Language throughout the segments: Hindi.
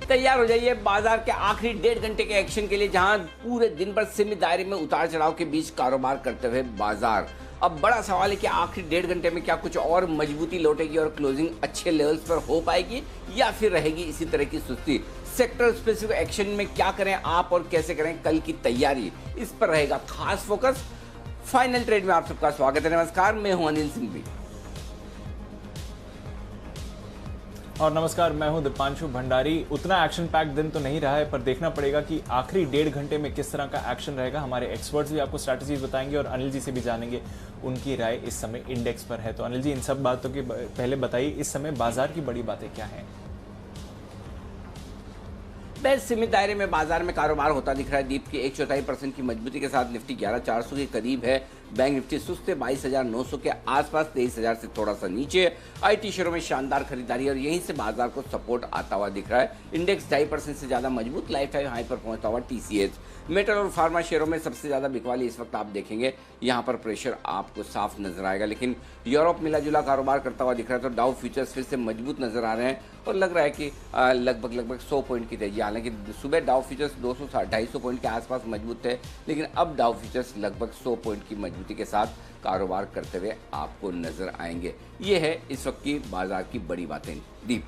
तैयार हो जाइए बाजार के आखिरी 1.5 घंटे के एक्शन के लिए, जहां पूरे दिन भर सीमित दायरे में उतार चढ़ाव के बीच कारोबार करते हुए बाजार। अब बड़ा सवाल है कि आखिरी 1.5 घंटे में क्या कुछ और मजबूती लौटेगी और क्लोजिंग अच्छे लेवल्स पर हो पाएगी, या फिर रहेगी इसी तरह की सुस्ती। सेक्टर स्पेसिफिक एक्शन में क्या करें आप और कैसे करें कल की तैयारी, इस पर रहेगा खास फोकस। फाइनल ट्रेड में आप सबका स्वागत है। नमस्कार, मैं हूं अनिल सिंघवी। और नमस्कार, मैं हूं दीपांशु भंडारी। उतना एक्शन पैक दिन तो नहीं रहा है, पर देखना पड़ेगा कि आखिरी 1.5 घंटे में किस तरह का एक्शन रहेगा। हमारे एक्सपर्ट्स भी आपको स्ट्रैटेजीज बताएंगे और अनिल जी से भी जानेंगे उनकी राय इस समय इंडेक्स पर है। तो अनिल जी, इन सब बातों के पहले बताइए, इस समय बाजार की बड़ी बातें क्या हैं? बेहद सीमित दायरे में बाजार में कारोबार होता दिख रहा है। दीप की 1/4% की मजबूती के साथ निफ्टी 11,400 के करीब है। बैंक निफ्टी सुस्त 22,900 के आसपास, 23,000 से थोड़ा सा नीचे। आईटी शेयरों में शानदार खरीदारी और यहीं से बाजार को सपोर्ट आता हुआ दिख रहा है। इंडेक्स 2.5% से ज्यादा मजबूत, लाइफ टाइम हाई पर पहुंचता हुआ टीसीएस। मेटल और फार्मा शेयरों में सबसे ज्यादा बिकवाली इस वक्त आप देखेंगे, यहाँ पर प्रेशर आपको साफ नजर आएगा। लेकिन यूरोप मिला जुला कारोबार करता हुआ दिख रहा है, तो डाउ फ्यूचर्स फिर से मजबूत नजर आ रहे हैं और लग रहा है कि लगभग 100 पॉइंट की तेजी। हालांकि सुबह डाउ फ्यूचर्स 200-250 पॉइंट के आसपास मजबूत थे, लेकिन अब डाउ फ्यूचर्स लगभग 100 पॉइंट की मजबूती के साथ कारोबार करते हुए आपको नजर आएंगे। ये है इस वक्त की बाजार की बड़ी बातें। दीप।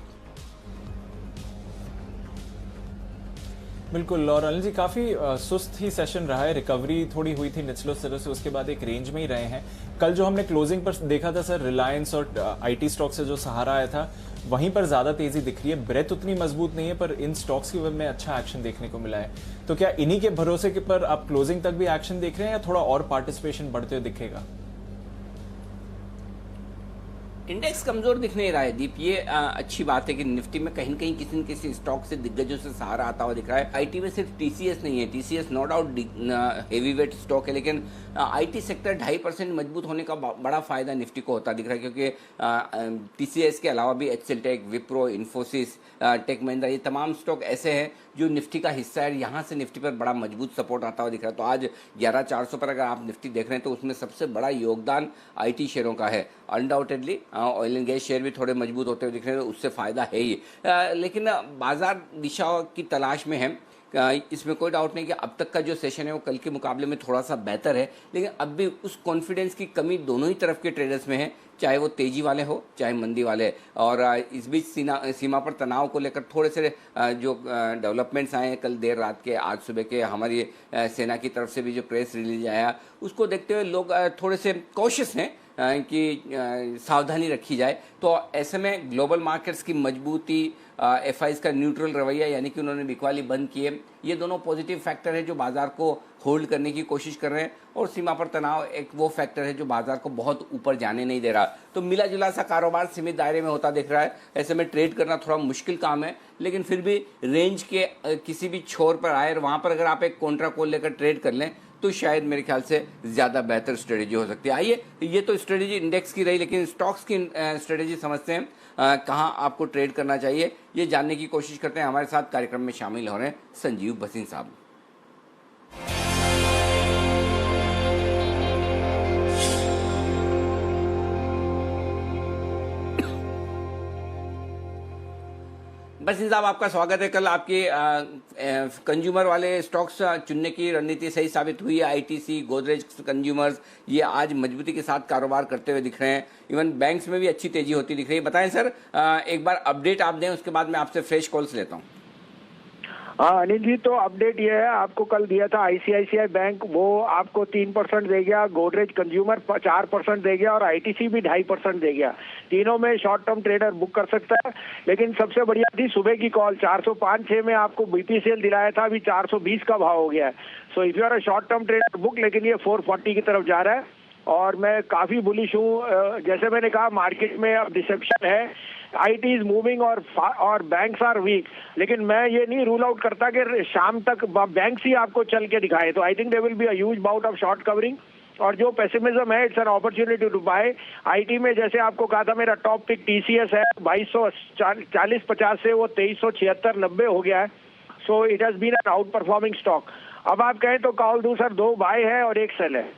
बिल्कुल, और अनिल जी, काफी सुस्त ही सेशन रहा है। रिकवरी थोड़ी हुई थी निचलों स्तरों से, उसके बाद एक रेंज में ही रहे हैं। कल जो हमने क्लोजिंग पर देखा था सर, रिलायंस और आईटी स्टॉक से जो सहारा आया था, वहीं पर ज्यादा तेजी दिख रही है। ब्रेथ उतनी मजबूत नहीं है, पर इन स्टॉक्स की वजह में अच्छा एक्शन देखने को मिला है। तो क्या इन्हीं के भरोसे के पर आप क्लोजिंग तक भी एक्शन देख रहे हैं, या थोड़ा और पार्टिसिपेशन बढ़ते हुए दिखेगा? इंडेक्स कमजोर दिख नहीं रहा है दीप। ये अच्छी बात है कि निफ्टी में कहीं न कहीं किसी न किसी स्टॉक से दिग्गजों से सहारा आता हुआ दिख रहा है। आईटी में सिर्फ टीसीएस नहीं है, TCS no doubt heavyweight stock है, लेकिन आईटी सेक्टर 2.5% मजबूत होने का बड़ा फायदा निफ्टी को होता दिख रहा है, क्योंकि टीसीएस के अलावा भी HCL Tech, Wipro, Infosys, Tech Mahindra, ये तमाम स्टॉक ऐसे हैं जो निफ्टी का हिस्सा है। यहाँ से निफ्टी पर बड़ा मजबूत सपोर्ट आता हुआ दिख रहा है। तो आज 11,400 पर अगर आप निफ्टी देख रहे हैं, तो उसमें सबसे बड़ा योगदान आईटी शेयरों का है। Undoubtedly oil and gas share भी थोड़े मजबूत होते हुए दिख रहे हैं, उससे फायदा है ही। लेकिन बाजार दिशा की तलाश में है, इसमें कोई डाउट नहीं कि अब तक का जो सेशन है वो कल के मुकाबले में थोड़ा सा बेहतर है, लेकिन अब भी उस कॉन्फिडेंस की कमी दोनों ही तरफ के ट्रेडर्स में है, चाहे वो तेजी वाले हो चाहे मंदी वाले। और इस बीच सीमा पर तनाव को लेकर थोड़े से जो डेवलपमेंट्स आए हैं कल देर रात के, आज सुबह के, हमारी सेना की तरफ से भी जो प्रेस रिलीज आया, उसको देखते हुए लोग थोड़े से कॉशियस हैं कि सावधानी रखी जाए। तो ऐसे में ग्लोबल मार्केट्स की मजबूती, एफआईज का न्यूट्रल रवैया, यानी कि उन्होंने बिकवाली बंद किए, ये दोनों पॉजिटिव फैक्टर है जो बाजार को होल्ड करने की कोशिश कर रहे हैं। और सीमा पर तनाव एक वो फैक्टर है जो बाजार को बहुत ऊपर जाने नहीं दे रहा। तो मिला जुला सा कारोबार सीमित दायरे में होता दिख रहा है। ऐसे में ट्रेड करना थोड़ा मुश्किल काम है, लेकिन फिर भी रेंज के किसी भी छोर पर आए और वहां पर अगर आप एक कॉन्ट्रा कॉल लेकर ट्रेड कर लें, तो शायद मेरे ख्याल से ज़्यादा बेहतर स्ट्रेटेजी हो सकती है। आइए, ये तो स्ट्रेटेजी इंडेक्स की रही, लेकिन स्टॉक्स की स्ट्रेटेजी समझते हैं। कहाँ आपको ट्रेड करना चाहिए, ये जानने की कोशिश करते हैं। हमारे साथ कार्यक्रम में शामिल हो रहे हैं संजीव भसीन साहब। भसीन साहब, आपका स्वागत है। कल आपके कंज्यूमर वाले स्टॉक्स चुनने की रणनीति सही साबित हुई है। आईटीसी, गोदरेज कंज्यूमर्स, ये आज मजबूती के साथ कारोबार करते हुए दिख रहे हैं। इवन बैंक्स में भी अच्छी तेजी होती दिख रही है। बताएं सर, एक बार अपडेट आप दें, उसके बाद मैं आपसे फ्रेश कॉल्स लेता हूं। हाँ अनिल जी, तो अपडेट ये है, आपको कल दिया था आईसीआईसीआई बैंक, वो आपको 3% दे गया, गोदरेज कंज्यूमर 4% दे गया और आईटीसी भी 2.5% दे गया। तीनों में शॉर्ट टर्म ट्रेडर बुक कर सकता है। लेकिन सबसे बढ़िया थी सुबह की कॉल, 405.6 में आपको बीपीसीएल दिलाया था, अभी 420 का भाव हो गया है। So if you are a short term trader book, लेकिन ये 440 की तरफ जा रहा है और मैं काफी बुलिश हूँ। जैसे मैंने कहा, मार्केट में अब डिसेप्शन है, आईटी इज मूविंग और बैंक्स आर वीक, लेकिन मैं ये नहीं रूल आउट करता कि शाम तक बैंक्स ही आपको चल के दिखाए। तो I think there will be a huge bout of short covering, और जो पेसिमिज्म है, it's an opportunity to buy. IT में जैसे आपको कहा था, मेरा टॉप पिक टीसीएस है, 2240-50 से वो 2376-90 हो गया है। So it has been an outperforming stock. अब आप कहें तो कॉल दूं सर, 2 बाय है और 1 सेल है।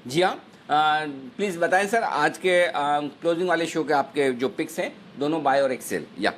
जी हाँ, प्लीज बताएं सर, आज के क्लोजिंग वाले शो के आपके जो पिक्स हैं, दोनों बाय और एक्सेल। या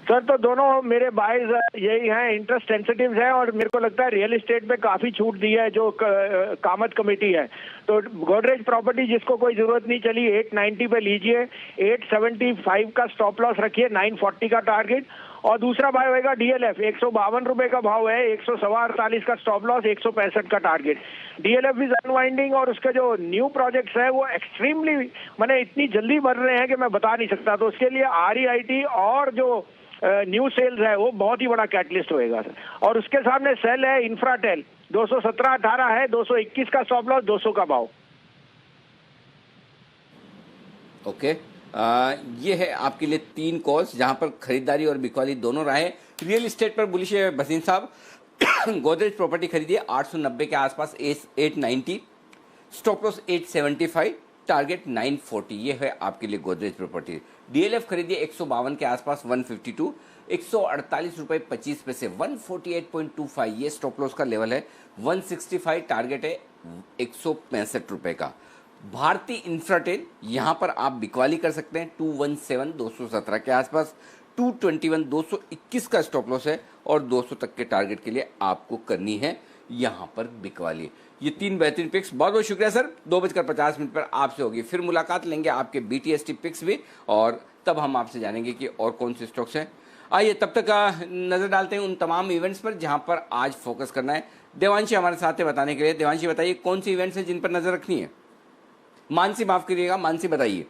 सर तो दोनों मेरे बाइज यही हैं, इंटरेस्ट सेंसिटिव हैं, और मेरे को लगता है रियल एस्टेट पे काफी छूट दी है जो कामत कमेटी है। तो गोदरेज प्रॉपर्टी जिसको कोई जरूरत नहीं चली 890 पे लीजिए, 875 का स्टॉप लॉस रखिए, 940 का टारगेट। और दूसरा बाय होएगा डीएलएफ, 152 रुपए का भाव है, 148 का स्टॉप लॉस, 165 का टारगेट। डीएलएफ इज अनवाइंडिंग, और उसके जो न्यू प्रोजेक्ट्स है वो एक्सट्रीमली मैंने इतनी जल्दी बढ़ रहे हैं कि मैं बता नहीं सकता। तो उसके लिए REIT और जो न्यू सेल्स है वो बहुत ही बड़ा कैटलिस्ट होएगा सर। और उसके सामने सेल है इंफ्राटेल, 217.18 है, 221 का स्टॉप लॉस, 200 का भाव। ओके, ये है आपके लिए 3 कॉल्स जहां पर खरीदारी और बिकवाली दोनों रहे। रियल एस्टेट पर बुलिश है भसीन साहब। गोदरेज प्रॉपर्टी खरीदिए 890 के आसपास, 890, स्टॉप लॉस 875, टारगेट 940। ये है आपके लिए गोदरेज प्रॉपर्टी। डीएलएफ खरीदिए 152 के आसपास, 152, 148 रुपए 25 पैसे, 148.25 ये स्टॉप लॉस का लेवल है, 165 टारगेट है 165 रुपए का। भारतीय इंफ्राटेल यहां पर आप बिकवाली कर सकते हैं 217 217 के आसपास, 221 221 का स्टॉप लॉस है, और 200 तक के टारगेट के लिए आपको करनी है यहां पर बिकवाली। ये 3 बेहतरीन पिक्स। बहुत बहुत शुक्रिया सर। 2:50 पर आपसे होगी फिर मुलाकात, लेंगे आपके BTST पिक्स भी, और तब हम आपसे जानेंगे कि और कौन से स्टॉक्स हैं। आइए तब तक नजर डालते हैं उन तमाम इवेंट्स पर जहां पर आज फोकस करना है। देवांशी हमारे साथ है बताने के लिए। देवांशी बताइए कौन सी इवेंट्स हैं जिन पर नजर रखनी है। मानसी माफ करिएगा, मानसी बताइए।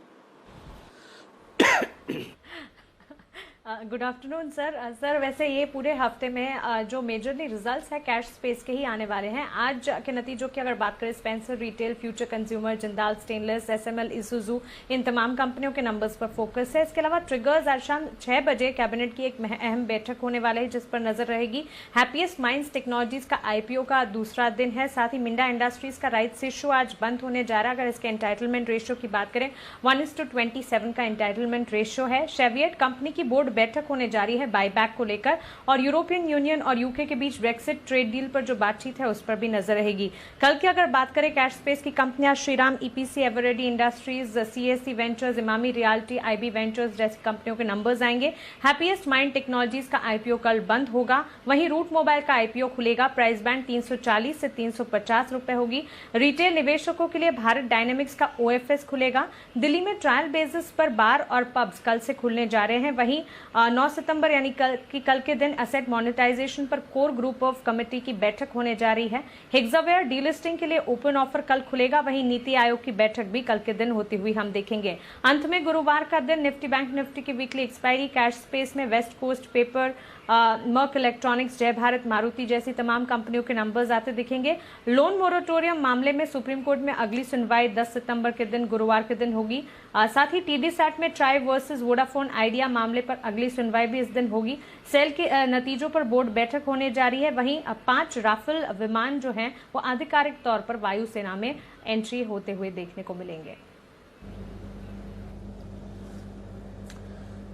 Good afternoon sir. सर वैसे ये पूरे हफ्ते में जो मेजरली रिजल्ट्स है कैश स्पेस के ही आने वाले हैं। आज के नतीजों की अगर बात करें, Spencer retail, future consumer, Jindal stainless, SML, इसूजू, इन तमाम कंपनियों के नंबर्स पर फोकस है। इसके अलावा ट्रिगर्स आज शाम 6 बजे कैबिनेट की एक अहम बैठक होने वाली है जिस पर नजर रहेगी। हैप्पीएस्ट माइंड्स टेक्नोलॉजीज का IPO का दूसरा दिन है। साथ ही मिंडा इंडस्ट्रीज का राइट्स इशू आज बंद होने जा रहा है। अगर इसके एंटाइटलमेंट रेशियो की बात करें 1:27 का एंटाइटलमेंट रेशियो है। शेवियट कंपनी की बोर्ड बैठक होने जा रही है बाईबैक को लेकर, और यूरोपियन यूनियन और यूके के बीच ब्रेक्सिट ट्रेड डील पर जो बातचीत है उस पर भी नजर रहेगी। कल की अगर बात करें कैश स्पेस की कंपनियां, Shriram EPC, Eveready Industries, CSC Ventures, Emami Realty, IB Ventures जैसी कंपनियों के नंबर्स आएंगे। हैप्पीएस्ट माइंड टेक्नोलॉजीज का IPO कल बंद होगा। वहीं रूट मोबाइल का IPO खुलेगा। प्राइस बैंड 340 से 350 रुपए होगी। रिटेल निवेशकों के लिए भारत डायनेमिक्स का OFS खुलेगा। दिल्ली में ट्रायल बेसिस पर बार और पब्स कल से खुलने जा रहे हैं। वहीं 9 सितंबर यानी कल के दिन एसेट मोनेटाइजेशन पर कोर ग्रुप ऑफ कमेटी की बैठक होने जा रही है। हेक्सावेयर डीलिस्टिंग के लिए ओपन ऑफर कल खुलेगा। वहीं नीति आयोग की बैठक भी कल के दिन होती हुई हम देखेंगे। अंत में गुरुवार का दिन Nifty bank Nifty weekly expiry एक्सपायरी। कैश स्पेस में West Coast Paper, Mirc Electronics, Jai Bharat, Maruti जैसी तमाम कंपनियों के नंबर्स आते दिखेंगे। लोन मोरेटोरियम मामले में सुप्रीम कोर्ट में अगली सुनवाई 10 सितंबर के दिन गुरुवार के दिन होगी। साथ ही TDSAT में ट्राई वर्सेस वोडाफोन आइडिया मामले पर अगली सुनवाई भी इस दिन होगी। सेल के नतीजों पर बोर्ड बैठक होने जा रही है। वहीं 5 राफेल विमान जो हैं वो आधिकारिक तौर पर वायुसेना में एंट्री होते हुए देखने को मिलेंगे।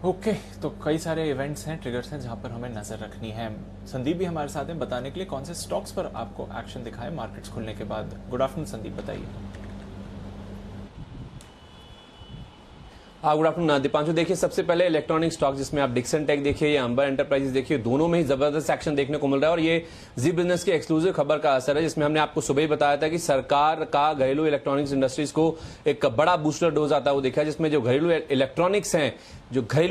ओके, तो कई सारे इवेंट्स हैं, ट्रिगर्स हैं जहां पर हमें नजर रखनी है। संदीप भी हमारे साथ हैं बताने के लिए कौन से स्टॉक्स पर आपको एक्शन दिखाए मार्केट्स खुलने के बाद। गुड आफ्टरनून संदीप, बताइए। Good afternoon Deepanshu. देखिए सबसे पहले इलेक्ट्रॉनिक स्टॉक जिसमें आप डिक्सन टेक देखिए या अंबर एंटरप्राइजेस देखिए, दोनों में ही जबरदस्त एक्शन देखने को मिल रहा है। और ये जी बिजनेस की एक्सक्लूसिव खबर का असर है जिसमें हमने आपको सुबह ही बताया था कि सरकार का घरेलू इलेक्ट्रॉनिक्स इंडस्ट्रीज को एक बड़ा बूस्टर डोज आता है वो देखा, जिसमें जो घरेलू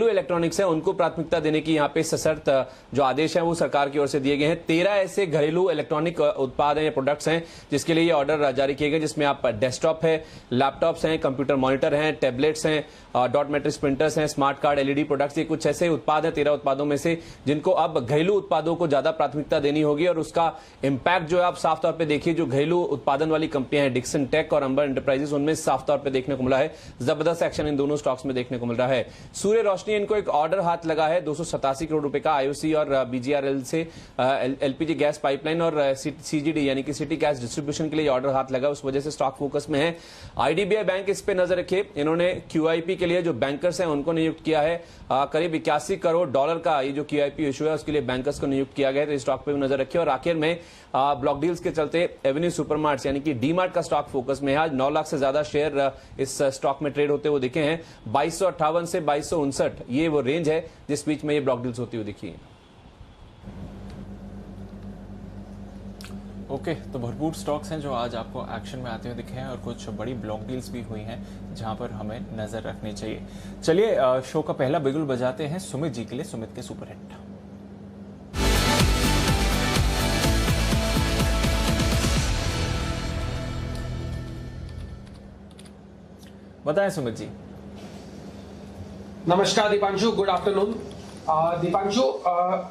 इलेक्ट्रॉनिक्स हैं उनको प्राथमिकता देने की यहाँ पे सशर्त जो आदेश है वो सरकार की ओर से दिए गए हैं। 13 ऐसे घरेलू इलेक्ट्रॉनिक उत्पाद हैं या प्रोडक्ट्स हैं जिसके लिए ये ऑर्डर जारी किए गए, जिसमें आप डेस्कटॉप है, लैपटॉप्स हैं, कंप्यूटर मॉनिटर हैं, टैबलेट्स हैं, डॉट मैट्रिक्स प्रिंटर्स हैं, स्मार्ट कार्ड, LED प्रोडक्ट्स, ये कुछ ऐसे उत्पाद हैं 13 उत्पादों में से जिनको अब घरेलू उत्पादों को ज्यादा प्राथमिकता देनी होगी। और उसका इंपैक्ट जो है आप साफ तौर पर देखिए, जो घरेलू उत्पादन वाली कंपनियां हैं डिक्सन टेक और अंबर एंटरप्राइजेस, उनमें साफ तौर पर देखने को मिला है जबरदस्त एक्शन इन दोनों स्टॉक्स में देखने को मिल रहा है। सूर्य रोशनी इनको एक ऑर्डर हाथ लगा है 287 करोड़ रुपए का आईओसी और बीजीआरएल से एलपीजी गैस पाइपलाइन और सीजीडी यानी कि सिटी गैस डिस्ट्रीब्यूशन के लिए ऑर्डर हाथ लगा, उस वजह से स्टॉक फोकस में है। आईडीबीआई बैंक इस पे नजर रखिए, इन्होंने क्यूआईपी के लिए जो बैंकर्स हैं उनको नियुक्त किया है, करीब 81 करोड़ डॉलर का ये जो क्यूआईपी इशू है उसके लिए बैंकर्स को नियुक्त किया गया है, तो स्टॉक पे भी नजर रखिए। और आखिर में ब्लॉक डील्स के चलते एवेन्यू सुपरमार्ट्स यानी कि डीमार्ट का स्टॉक फोकस में है। आज 9 लाख से ज्यादा शेयर इस स्टॉक में ट्रेड होते हुए दिखे हैं। 2258 से 2259 ये वो रेंज है जिस बीच में ये ब्लॉक डील्स होती हुई दिखी है। ओके, तो भरपूर स्टॉक्स हैं जो आज आपको एक्शन में आते हुए दिखे हैं और कुछ बड़ी ब्लॉक डील्स भी हुई हैं जहां पर हमें नजर रखनी चाहिए। चलिए शो का पहला बिगुल बजाते हैं सुमित जी के लिए, सुमित के सुपरहिट। बताएं सुमित जी। नमस्कार दीपांशु, गुड आफ्टरनून। दीपांशु,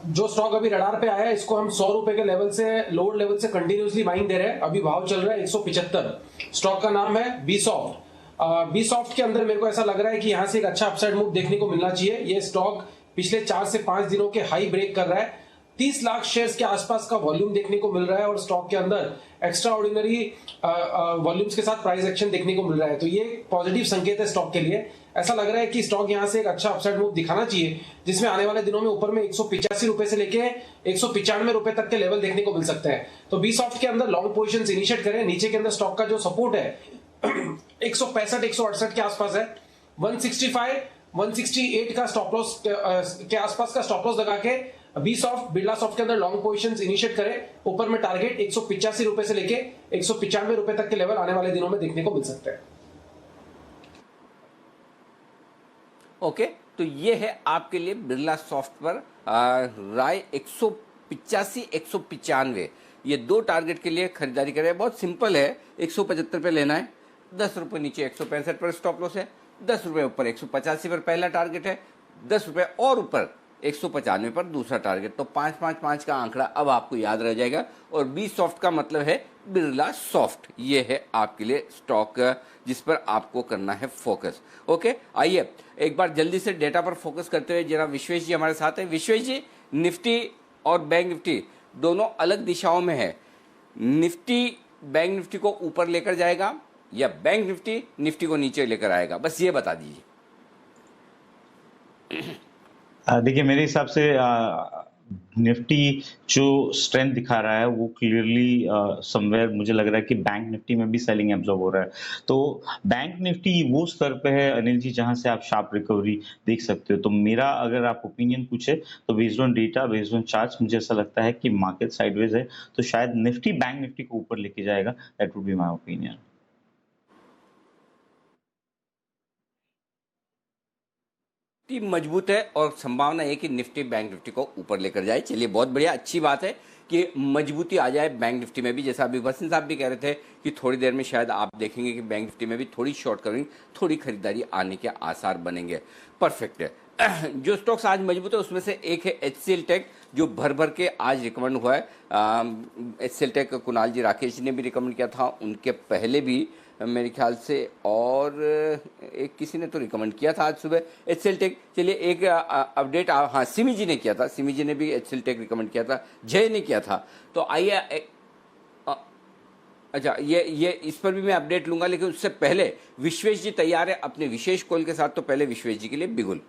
जो स्टॉक अभी रडार पे आया है इसको हम 100 रुपए के लेवल से, लोअर लेवल से कंटिन्यूसली बाइंग दे रहे हैं। अभी भाव चल रहा है 175। स्टॉक का नाम है बीसॉफ्ट। बीसॉफ्ट के अंदर मेरे को ऐसा लग रहा है कि यहां से एक अच्छा अपसाइड मूव देखने को मिलना चाहिए। ये स्टॉक पिछले 4 से 5 दिनों के हाई ब्रेक कर रहा है। 30 लाख शेयर्स के आसपास का वॉल्यूम देखने को मिल रहा है और स्टॉक के अंदर एक्स्ट्रा ऑर्डिनरी वॉल्यूम्स के साथ प्राइस एक्शन देखने को मिल रहा है, तो ये पॉजिटिव संकेत है स्टॉक के लिए। ऐसा लग रहा है कि स्टॉक यहां से एक अच्छा अपसाइड मूव दिखाना चाहिए, जिसमें आने वाले दिनों में ऊपर में 185 रुपए से लेके 195 रुपए तक के लेवल देखने को मिल सकते हैं। तो बीसॉफ्ट के अंदर लॉन्ग पोजीशंस इनिशिएट करें। नीचे के अंदर स्टॉक का जो सपोर्ट है 165 168 के आसपास है। 165 168 का स्टॉप लॉस के आसपास का स्टॉप लॉस लगा के बीसॉफ्ट, बिरला सॉफ्ट के अंदर लॉन्ग पोजीशंस इनिशिएट करें। ऊपर में टारगेट 185 रुपए से लेके 195 रुपए तक के लेवल आने वाले दिनों में देखने को मिल सकते हैं। ओके, तो ये है आपके लिए बिरला सॉफ्ट पर राय 185 195, ये 2 टारगेट के लिए खरीदारी करें। बहुत सिंपल है, 175 पे लेना है, 10 रुपए नीचे 165 पर स्टॉप लॉस है, 10 रुपए ऊपर 185 पर पहला टारगेट है, 10 रुपए और ऊपर 195 पर दूसरा टारगेट। तो 555 का आंकड़ा अब आपको याद रह जाएगा। और बी सॉफ्ट का मतलब है बिरला सॉफ्ट, ये है आपके लिए स्टॉक जिस पर आपको करना है फोकस। ओके, आइए एक बार जल्दी से डेटा पर फोकस करते हुए जरा विश्वेश जी हमारे साथ हैं। विश्वेश जी, निफ्टी और बैंक निफ्टी दोनों अलग दिशाओं में है। निफ्टी बैंक निफ्टी को ऊपर लेकर जाएगा या बैंक निफ्टी निफ्टी को नीचे लेकर आएगा, बस ये बता दीजिए। देखिए, मेरे हिसाब से निफ्टी जो स्ट्रेंथ दिखा रहा है वो क्लियरली समवेयर मुझे लग रहा है कि बैंक निफ्टी में भी सेलिंग एब्जॉर्ब हो रहा है। तो बैंक निफ्टी वो स्तर पे है अनिल जी जहां से आप शार्प रिकवरी देख सकते हो। तो मेरा अगर आप ओपिनियन पूछे तो based on data, based on charts, मुझे ऐसा लगता है कि मार्केट साइडवेज है, तो शायद निफ्टी बैंक निफ्टी को ऊपर लेके जाएगा। That would be my opinion. मजबूत है और संभावना है कि निफ्टी बैंक निफ्टी को ऊपर लेकर जाए। चलिए, बहुत बढ़िया, अच्छी बात है कि मजबूती आ जाए बैंक निफ्टी में भी। जैसा अभी वसीम साहब भी कह रहे थे कि थोड़ी देर में शायद आप देखेंगे कि बैंक निफ्टी में भी थोड़ी शॉर्ट कवरिंग, थोड़ी खरीदारी आने के आसार बनेंगे। परफेक्ट है। जो स्टॉक्स आज मजबूत है उसमें से एक है HCL टेक, जो भर भर के आज रिकमेंड हुआ है। HCL टेक कुणाल जी, राकेश जी ने भी रिकमेंड किया था, उनके पहले भी मेरे ख्याल से और एक किसी ने तो रिकमेंड किया था आज सुबह HCL टेक। चलिए एक अपडेट, हाँ सिमी जी ने किया था, सिमी जी ने भी HCL टेक रिकमेंड किया था, जय ने किया था। तो आइए, अच्छा ये इस पर भी मैं अपडेट लूंगा, लेकिन उससे पहले विश्वेश जी तैयार है अपने विशेष कॉल के साथ। तो पहले विश्वेश जी के लिए बिगुल।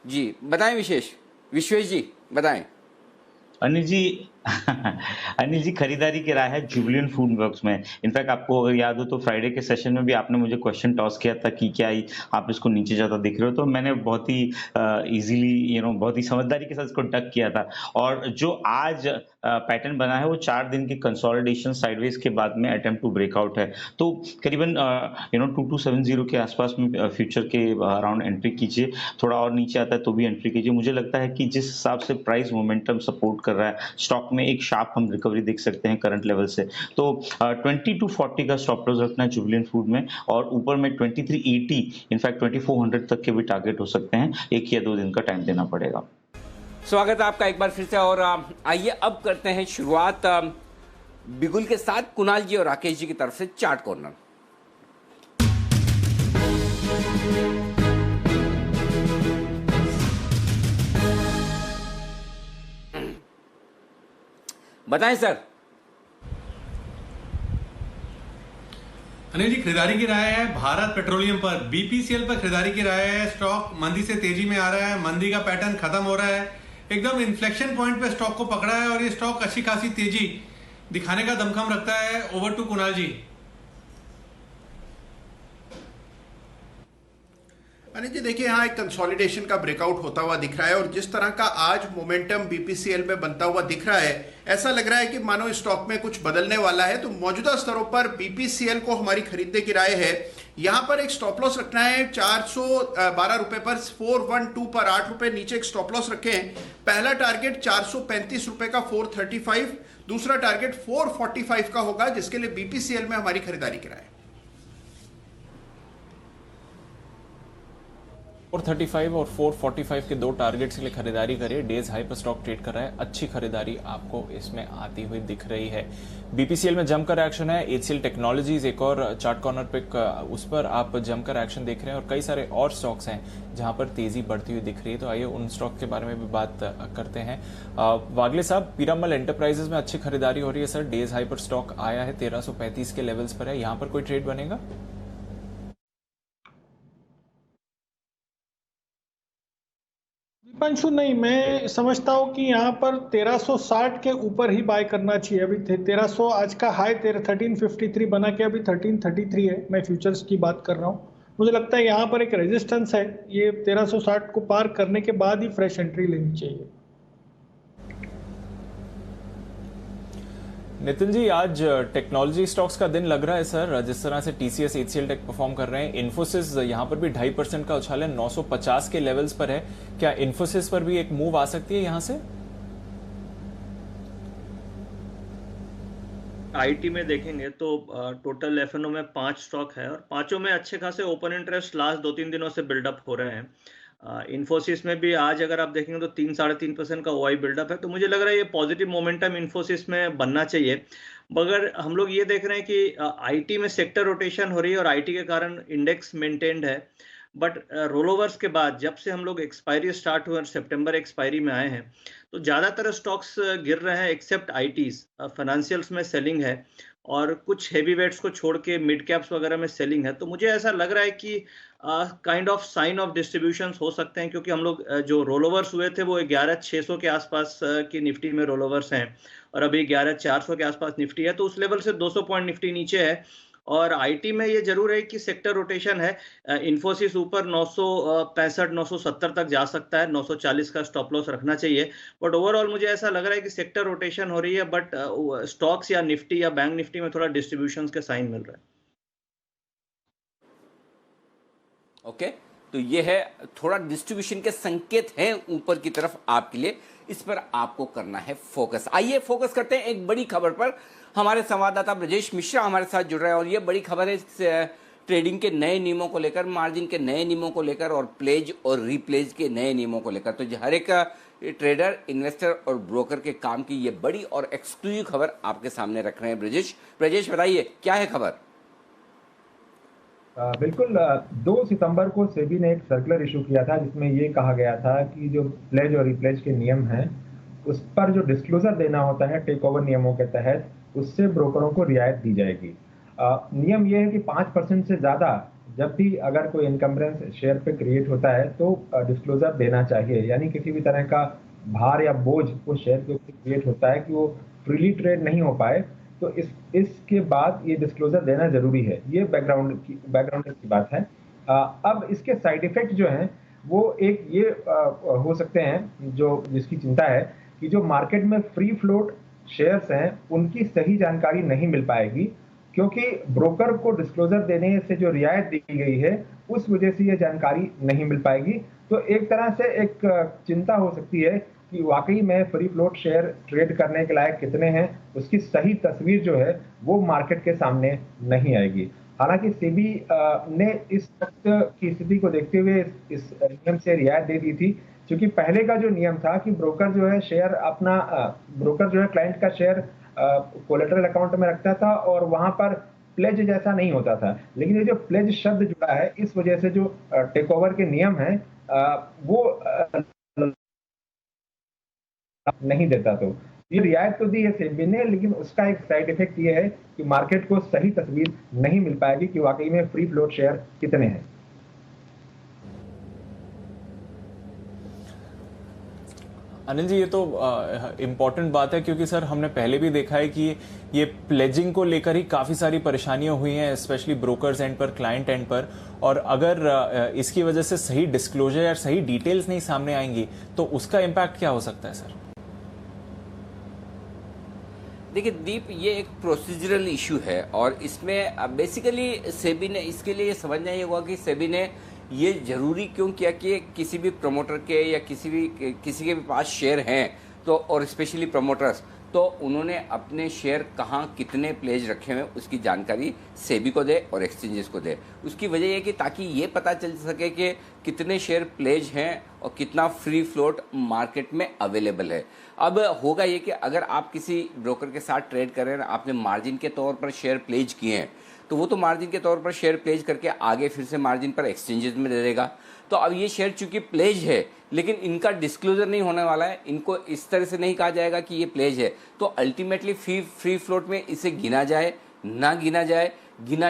जी बताएं विश्वेश जी बताएं। अनिल जी खरीदारी की राय है जुबिलेंट फूड वर्क्स में। इनफैक्ट आपको अगर याद हो तो फ्राइडे के सेशन में भी आपने मुझे क्वेश्चन टॉस किया था कि क्या आप इसको नीचे जाता दिख रहे हो, तो मैंने बहुत ही इजीली बहुत ही समझदारी के साथ इसको डक किया था। और जो आज पैटर्न बना है वो 4 दिन के कंसोलिडेशन साइडवेज के बाद में अटेम्प्ट टू ब्रेकआउट है। तो करीबन 2270 के आसपास में फ्यूचर के अराउंड एंट्री कीजिए। थोड़ा और नीचे आता है तो भी एंट्री कीजिए। मुझे लगता है कि जिस हिसाब से प्राइस मोमेंटम सपोर्ट कर रहा है स्टॉक में, एक शार्प हम रिकवरी देख सकते हैं करंट लेवल से। तो 20 to 40 का स्टॉप लॉस रखना है जुबिलेंट फूड में, और ऊपर में 2380 इनफैक्ट 2400 तक के भी टारगेट हो सकते हैं। 1 या 2 दिन का टाइम देना पड़ेगा। स्वागत है आपका एक बार फिर से। और आइए अब करते हैं शुरुआत बिगुल के साथ कुणाल जी और राकेश जी की तरफ से चार्ट कॉर्नर। बताएं सर। अनिल जी, खरीदारी की राय है भारत पेट्रोलियम पर, बीपीसीएल पर खरीदारी की राय है। स्टॉक मंदी से तेजी में आ रहा है, मंदी का पैटर्न खत्म हो रहा है, एकदम इन्फ्लेक्शन पॉइंट पे स्टॉक को पकड़ा है और ये स्टॉक अच्छी खासी तेजी दिखाने का दमखम रखता है। ओवर टू कुणाल जी। अनिल जी देखिए, यहाँ एक कंसोलिडेशन का ब्रेकआउट होता हुआ दिख रहा है और जिस तरह का आज मोमेंटम बीपीसीएल में बनता हुआ दिख रहा है, ऐसा लग रहा है कि मानो स्टॉक में कुछ बदलने वाला है। तो मौजूदा स्तरों पर बीपीसीएल को हमारी खरीदने की राय है। यहाँ पर एक स्टॉप लॉस रखना है 412 रुपए पर, 412 पर 8 रुपए नीचे एक स्टॉप लॉस रखें। पहला टारगेट 435 रुपए का 435, दूसरा टारगेट 445 का होगा, जिसके लिए बीपीसीएल में हमारी खरीदारी की राय है। 435 और 445 के दो टारगेट्स के लिए खरीदारी करिए। डेज हाई पर स्टॉक ट्रेड कर रहा है, अच्छी खरीदारी आपको इसमें आती हुई दिख रही है। बीपीसीएल में जमकर एक्शन है। एचसीएल टेक्नोलॉजीज एक और चार्ट कॉर्नर पे उस पर आप जमकर एक्शन देख रहे हैं और कई सारे और स्टॉक्स हैं जहां पर तेजी बढ़ती हुई दिख रही है। तो आइए उन स्टॉक के बारे में भी बात करते हैं। वागले साहब, पीरामल एंटरप्राइजेस में अच्छी खरीदारी हो रही है सर। डेज हाई पर स्टॉक आया है, 1335 के लेवल्स पर है। यहां पर कोई ट्रेड बनेगा? दीपांशु, नहीं, मैं समझता हूँ कि यहाँ पर 1360 के ऊपर ही बाय करना चाहिए। अभी 1300 आज का हाई 1353 बना के अभी 1333 है। मैं फ्यूचर्स की बात कर रहा हूँ। मुझे लगता है यहाँ पर एक रेजिस्टेंस है, ये 1360 को पार करने के बाद ही फ्रेश एंट्री लेनी चाहिए। नितिन जी, आज टेक्नोलॉजी स्टॉक्स का दिन लग रहा है सर। जिस तरह से टीसीएस, एचसीएल टेक परफॉर्म कर रहे हैं, इन्फोसिस यहां पर भी 2.5% का उछाल है, 950 के लेवल्स पर है। क्या इन्फोसिस पर भी एक मूव आ सकती है यहां से? आईटी में देखेंगे तो टोटल एफएनओ में 5 स्टॉक है और पांचों में अच्छे खासे ओपन इंटरेस्ट लास्ट 2-3 दिनों से बिल्डअप हो रहे हैं। इन्फोसिस में भी आज अगर आप देखेंगे तो 3-3.5% का ओआई बिल्डअप है। तो मुझे लग रहा है ये पॉजिटिव मोमेंटम इन्फोसिस में बनना चाहिए। मगर हम लोग ये देख रहे हैं कि आईटी में सेक्टर रोटेशन हो रही है और आईटी के कारण इंडेक्स मेंटेन्ड है। बट रोलोवर्स के बाद जब से हम लोग एक्सपायरी स्टार्ट हुए और सितंबर एक्सपायरी में आए हैं तो ज़्यादातर स्टॉक्स गिर रहे हैं एक्सेप्ट आईटीज। फाइनेंशियल्स में सेलिंग है और कुछ हेवी वेट्स को छोड़ के मिड कैप्स वगैरह में सेलिंग है। तो मुझे ऐसा लग रहा है कि kind of sine of distribution हो सकते हैं, क्योंकि हम लोग जो रोलोवर्स हुए थे वो 11,600 के आसपास की निफ्टी में रोलोवर्स हैं और अभी 11,400 के आसपास निफ्टी है। तो उस लेवल से 200 पॉइंट निफ्टी नीचे है। और आईटी में ये जरूर है कि सेक्टर रोटेशन है। इन्फोसिस ऊपर 965-970 तक जा सकता है, 940 का स्टॉप लॉस रखना चाहिए। बट ओवरऑल मुझे ऐसा लग रहा है कि सेक्टर रोटेशन हो रही है, बट स्टॉक्स या निफ्टी या बैंक निफ्टी में थोड़ा डिस्ट्रीब्यूशन के साइन मिल रहा है। ओके, तो ये है थोड़ा डिस्ट्रीब्यूशन के संकेत हैं ऊपर की तरफ आपके लिए। इस पर आपको करना है फोकस। आइए फोकस करते हैं एक बड़ी खबर पर। हमारे संवाददाता ब्रजेश मिश्रा हमारे साथ जुड़ रहे हैं और ये बड़ी खबर है ट्रेडिंग के नए नियमों को लेकर, मार्जिन के नए नियमों को लेकर और प्लेज और रीप्लेज के नए नियमों को लेकर। तो हर एक ट्रेडर, इन्वेस्टर और ब्रोकर के काम की ये बड़ी और एक्सक्लूसिव खबर आपके सामने रख रहे हैं ब्रजेश बताइए क्या है खबर? बिल्कुल, 2 सितंबर को सेबी ने एक सर्कुलर इशू किया था जिसमें ये कहा गया था कि जो प्लेज और रिप्लेज के नियम हैं उस पर जो डिस्क्लोजर देना होता है टेक ओवर नियमों के तहत, उससे ब्रोकरों को रियायत दी जाएगी। नियम ये है कि 5% से ज़्यादा जब भी अगर कोई इनकम्बरेंस शेयर पे क्रिएट होता है तो डिस्क्लोजर देना चाहिए। यानी किसी भी तरह का भार या बोझ उस शेयर के ऊपर क्रिएट होता है कि वो फ्रीली ट्रेड नहीं हो पाए, तो इसके बाद ये डिस्क्लोजर देना जरूरी है। ये बैकग्राउंड की बात है। अब इसके साइड इफेक्ट जो हैं वो एक ये हो सकते हैं जिसकी चिंता है कि जो मार्केट में फ्री फ्लोट शेयर्स हैं उनकी सही जानकारी नहीं मिल पाएगी, क्योंकि ब्रोकर को डिस्क्लोजर देने से जो रियायत दी गई है उस वजह से ये जानकारी नहीं मिल पाएगी। तो एक तरह से एक चिंता हो सकती है कि वाकई में फ्री फ्लोट शेयर ट्रेड करने के लायक कितने हैं, उसकी सही तस्वीर जो है वो मार्केट के सामने नहीं आएगी। हालांकि सेबी ने इस वक्त की स्थिति को देखते हुए इस नियम से रियायत दे दी थी क्योंकि पहले का जो नियम था कि ब्रोकर जो है शेयर अपना ब्रोकर जो है क्लाइंट का शेयर कोलेटरल अकाउंट में रखता था और वहां पर प्लेज जैसा नहीं होता था, लेकिन ये जो प्लेज शब्द जुड़ा है इस वजह से जो टेक ओवर के नियम है वो नहीं देता। तो ये रियायत तो दी है सेबी ने, लेकिन उसका एक साइड इफेक्ट ये है कि मार्केट को सही तस्वीर नहीं मिल पाएगी कि वाकई में फ्री फ्लोट शेयर कितने हैं। अनिल जी, ये तो इम्पोर्टेंट बात है क्योंकि सर हमने पहले भी देखा है कि ये प्लेजिंग को लेकर ही काफ़ी सारी परेशानियां हुई हैं, स्पेशली ब्रोकर्स एंड पर, क्लाइंट एंड पर। और अगर इसकी वजह से सही डिस्क्लोजर या सही डिटेल्स नहीं सामने आएंगी तो उसका इम्पैक्ट क्या हो सकता है सर? देखिए दीप, ये एक प्रोसीजरल इशू है और इसमें बेसिकली सेबी ने इसके लिए समझना ये होगा कि सेबी ने ये जरूरी क्यों किया कि किसी भी प्रमोटर के या किसी के भी पास शेयर हैं तो, और स्पेशली प्रमोटर्स, तो उन्होंने अपने शेयर कहाँ कितने प्लेज रखे हुए उसकी जानकारी सेबी को दे और एक्सचेंजेस को दे। उसकी वजह यह कि ताकि ये पता चल सके कि कितने शेयर प्लेज हैं और कितना फ्री फ्लोट मार्केट में अवेलेबल है। अब होगा ये कि अगर आप किसी ब्रोकर के साथ ट्रेड कर रहे हैं, आपने मार्जिन के तौर पर शेयर प्लेज किए हैं, तो वो तो मार्जिन के तौर पर शेयर प्लेज करके आगे फिर से मार्जिन पर एक्सचेंजेस में दे देगा। तो अब ये शेयर चूंकि प्लेज है लेकिन इनका डिस्क्लोजर नहीं होने वाला है, इनको इस तरह से नहीं कहा जाएगा कि ये प्लेज है, तो अल्टीमेटली फ्री फ्लोट में इसे गिना जाए ना गिना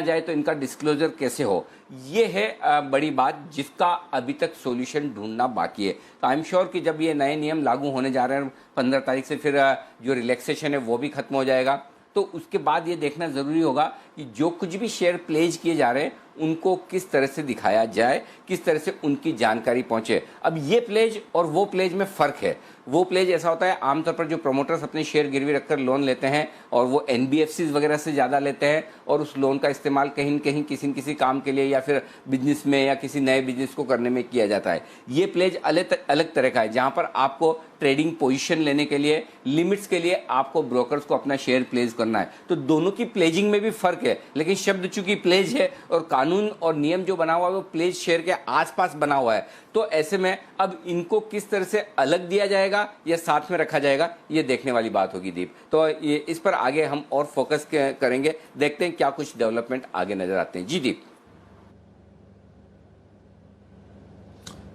जाए तो इनका डिस्क्लोजर कैसे हो, ये है बड़ी बात जिसका अभी तक सॉल्यूशन ढूंढना बाकी है। तो आई एम श्योर कि जब ये नए नियम लागू होने जा रहे हैं 15 तारीख से, फिर जो रिलैक्सेशन है वो भी खत्म हो जाएगा, तो उसके बाद ये देखना ज़रूरी होगा कि जो कुछ भी शेयर प्लेज किए जा रहे हैं उनको किस तरह से दिखाया जाए, किस तरह से उनकी जानकारी पहुंचे। अब ये प्लेज और वो प्लेज में फ़र्क है। वो प्लेज ऐसा होता है आमतौर पर जो प्रोमोटर्स अपने शेयर गिरवी रखकर लोन लेते हैं और वो NBFCs वगैरह से ज़्यादा लेते हैं और उस लोन का इस्तेमाल कहीं न कहीं किसी काम के लिए या फिर बिजनेस में या किसी नए बिजनेस को करने में किया जाता है। ये प्लेज अलग तरह का है जहाँ पर आपको ट्रेडिंग पोजीशन लेने के लिए, लिमिट्स के लिए आपको ब्रोकर्स को अपना शेयर प्लेज करना है। तो दोनों की प्लेजिंग में भी फ़र्क है, लेकिन शब्द चूंकि प्लेज है और कानून और नियम जो बना हुआ है वो प्लेज शेयर के आसपास बना हुआ है, तो ऐसे में अब इनको किस तरह से अलग दिया जाएगा या साथ में रखा जाएगा, ये देखने वाली बात होगी दीप। तो ये इस पर आगे हम और फोकस करेंगे, देखते हैं क्या कुछ डेवलपमेंट आगे नजर आते हैं। जी दीप।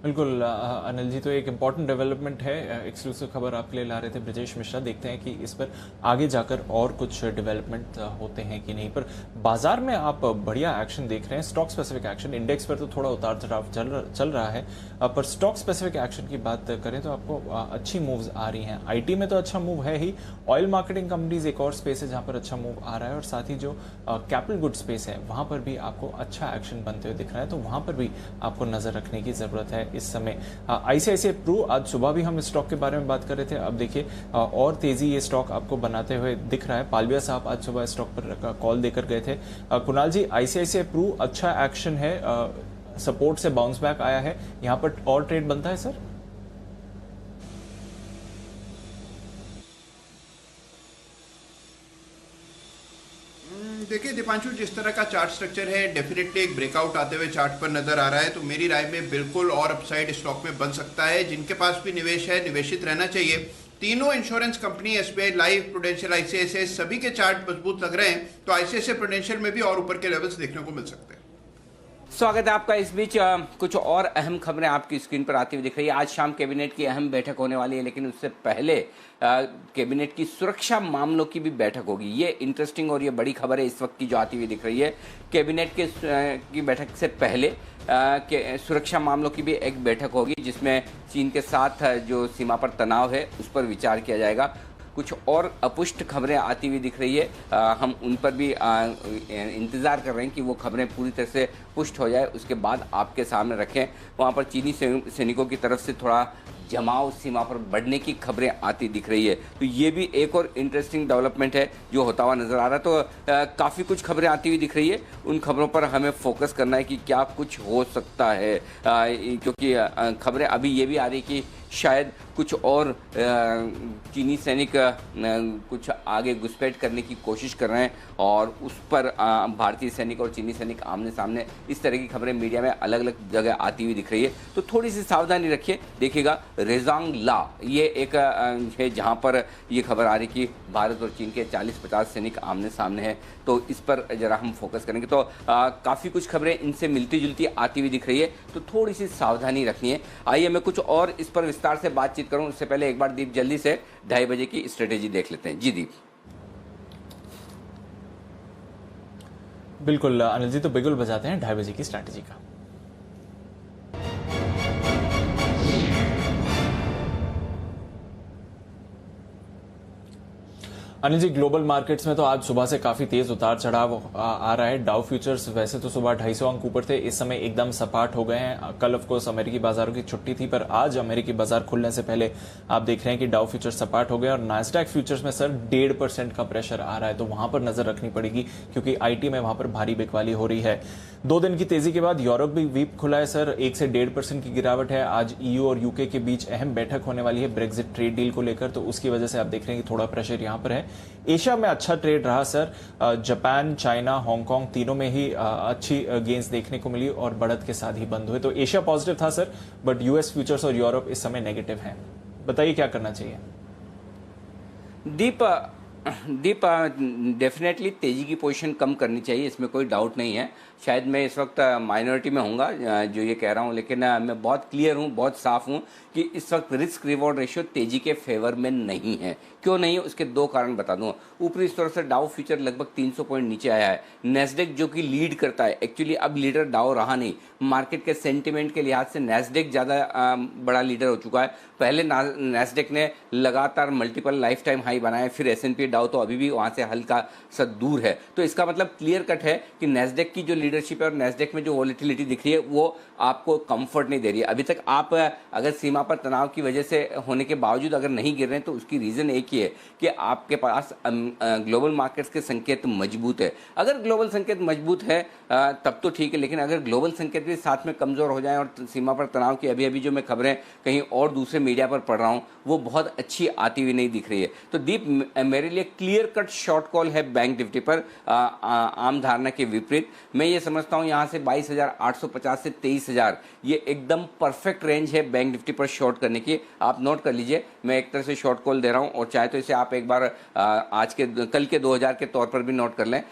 बिल्कुल अनिल जी, तो एक इम्पॉर्टेंट डेवलपमेंट है, एक्सक्लूसिव खबर आपके लिए ला रहे थे ब्रजेश मिश्रा। देखते हैं कि इस पर आगे जाकर और कुछ डेवलपमेंट होते हैं कि नहीं। पर बाजार में आप बढ़िया एक्शन देख रहे हैं, स्टॉक स्पेसिफिक एक्शन। इंडेक्स पर तो थोड़ा उतार चढ़ाव चल रहा है, पर स्टॉक स्पेसिफिक एक्शन की बात करें तो आपको अच्छी मूव्स आ रही हैं। IT में तो अच्छा मूव है ही, ऑयल मार्केटिंग कंपनीज एक और स्पेस है जहां पर अच्छा मूव आ रहा है, और साथ ही जो कैपिटल गुड स्पेस है वहां पर भी आपको अच्छा एक्शन बनते हुए दिख रहा है, तो वहां पर भी आपको नजर रखने की जरूरत है इस समय। ICICI प्रू, आज सुबह भी हम इस स्टॉक के बारे में बात कर रहे थे, अब देखिए और तेजी ये स्टॉक आपको बनाते हुए दिख रहा है। पालविया साहब आज सुबह स्टॉक पर कॉल देकर गए थे। कुणाल जी, ICICI प्रू अच्छा एक्शन है, सपोर्ट से बाउंस बैक आया है, यहां पर और ट्रेड बनता है सर? देखिए दीपांशु, जिस तरह का चार्ट स्ट्रक्चर है डेफिनेटली एक ब्रेकआउट आते हुए चार्ट पर नजर आ रहा है, तो मेरी राय में बिल्कुल और अपसाइड स्टॉक में बन सकता है। जिनके पास भी निवेश है निवेशित रहना चाहिए। तीनों insurance company SBI life, prudential, ICICI सभी के चार्ट मजबूत लग रहे हैं, तो ICICI प्रूडेंशियल में भी और ऊपर के लेवल्स देखने को मिल सकते हैं। स्वागत है आपका। इस बीच कुछ और अहम खबरें आपकी स्क्रीन पर आती हुई दिख रही है। आज शाम कैबिनेट की अहम बैठक होने वाली है, लेकिन उससे पहले कैबिनेट की सुरक्षा मामलों की भी बैठक होगी। ये इंटरेस्टिंग और ये बड़ी खबर है इस वक्त की जो आती हुई दिख रही है। कैबिनेट की बैठक से पहले सुरक्षा मामलों की भी एक बैठक होगी, जिसमें चीन के साथ जो सीमा पर तनाव है उस पर विचार किया जाएगा। कुछ और अपुष्ट खबरें आती हुई दिख रही है, हम उन पर भी इंतज़ार कर रहे हैं कि वो खबरें पूरी तरह से पुष्ट हो जाए, उसके बाद आपके सामने रखें। वहाँ पर चीनी सैनिकों की तरफ से थोड़ा जमाव सीमा पर बढ़ने की खबरें आती दिख रही है, तो ये भी एक और इंटरेस्टिंग डेवलपमेंट है जो होता हुआ नज़र आ रहा है। तो काफ़ी कुछ खबरें आती हुई दिख रही है, उन खबरों पर हमें फोकस करना है कि क्या कुछ हो सकता है, क्योंकि खबरें अभी ये भी आ रही कि शायद कुछ और चीनी सैनिक कुछ आगे घुसपैठ करने की कोशिश कर रहे हैं और उस पर भारतीय सैनिक और चीनी सैनिक आमने सामने, इस तरह की खबरें मीडिया में अलग अलग जगह आती हुई दिख रही है। तो थोड़ी सी सावधानी रखिए। देखिएगा रेजांग ला, ये एक है जहां पर ये खबर आ रही कि भारत और चीन के 40-50 सैनिक आमने सामने हैं, तो इस पर जरा हम फोकस करेंगे। तो काफ़ी कुछ खबरें इनसे मिलती जुलती आती हुई दिख रही है, तो थोड़ी सी सावधानी रखनी है। आइए मैं कुछ और इस पर विस्तार से बातचीत करूं, उससे पहले एक बार दीप जल्दी से 2:30 बजे की स्ट्रेटेजी देख लेते हैं। जी दीप। बिल्कुल अनिल जी, तो बिल्कुल बजाते हैं 2:30 बजे की स्ट्रैटेजी का। अनिल जी, ग्लोबल मार्केट्स में तो आज सुबह से काफी तेज उतार चढ़ाव आ रहा है। डाउ फ्यूचर्स वैसे तो सुबह 250 अंक ऊपर थे, इस समय एकदम सपाट हो गए हैं। कल ऑफ कोर्स अमेरिकी बाजारों की छुट्टी थी, पर आज अमेरिकी बाजार खुलने से पहले आप देख रहे हैं कि डाउ फ्यूचर्स सपाट हो गए और नास्डैक फ्यूचर्स में सर 1.5% का प्रेशर आ रहा है, तो वहां पर नजर रखनी पड़ेगी क्योंकि आईटी में वहां पर भारी बिकवाली हो रही है। 2 दिन की तेजी के बाद यूरोप भी वीक खुला है सर, 1 से 1.5% की गिरावट है। आज ईयू और यूके के बीच अहम बैठक होने वाली है ब्रेक्जिट ट्रेड डील को लेकर, तो उसकी वजह से आप देख रहे हैं कि थोड़ा प्रेशर यहां पर है। एशिया में अच्छा ट्रेड रहा सर, जापान, चाइना, हांगकांग तीनों में ही अच्छी गेन्स देखने को मिली और बढ़त के साथ ही बंद हुए। तो एशिया पॉजिटिव था सर, बट यूएस फ्यूचर्स और यूरोप इस समय नेगेटिव हैं। बताइए क्या करना चाहिए? दीप डेफिनेटली तेजी की पोजीशन कम करनी चाहिए, इसमें कोई डाउट नहीं है। शायद मैं इस वक्त माइनॉरिटी में होऊंगा जो ये कह रहा हूँ, लेकिन मैं बहुत क्लियर हूँ, बहुत साफ हूँ कि इस वक्त रिस्क रिवॉर्ड रेशियो तेजी के फेवर में नहीं है। क्यों नहीं है, उसके 2 कारण बता दूँ। ऊपरी स्तर से डाउ फ्यूचर लगभग 300 पॉइंट नीचे आया है। नेस्डेक जो कि लीड करता है, एक्चुअली अब लीडर डाउ रहा नहीं, मार्केट के सेंटिमेंट के लिहाज से नेस्डेक ज़्यादा बड़ा लीडर हो चुका है। पहले नेस्डेक ने लगातार मल्टीपल लाइफ टाइम हाई बनाए, फिर S&P डाउ तो अभी भी वहाँ से हल्का सा दूर है। तो इसका मतलब क्लियर कट है कि नेस्डेक की जो लीडरशिप है और नेस्डेक में जो वॉलेटिलिटी दिख रही है वो आपको कंफर्ट नहीं दे रही है। अभी तक आप अगर सीमा पर तनाव की वजह से होने के बावजूद अगर नहीं गिर रहे हैं तो उसकी रीज़न एक ही है कि आपके पास ग्लोबल मार्केट्स के संकेत मजबूत है। अगर ग्लोबल संकेत मजबूत है तब तो ठीक है, लेकिन अगर ग्लोबल संकेत भी साथ में कमज़ोर हो जाए और सीमा पर तनाव की अभी जो मैं खबरें कहीं और दूसरे मीडिया पर पढ़ रहा हूँ वो बहुत अच्छी आती हुई नहीं दिख रही है। तो दीप मेरे लिए क्लियर कट शॉर्ट कॉल है बैंक निफ्टी पर, आम धारणा के विपरीत। मैं ये समझता हूँ यहाँ से 22,850 से 23,000 ये एकदम परफेक्ट रेंज है बैंक निफ्टी पर शॉर्ट करने की। आप नोट कर लीजिए, मैं एक तरह से शॉर्ट कॉल दे रहा हूँ और चाहे तो इसे आप एक बार कल के 2,000 के तौर पर भी नोट कर लें।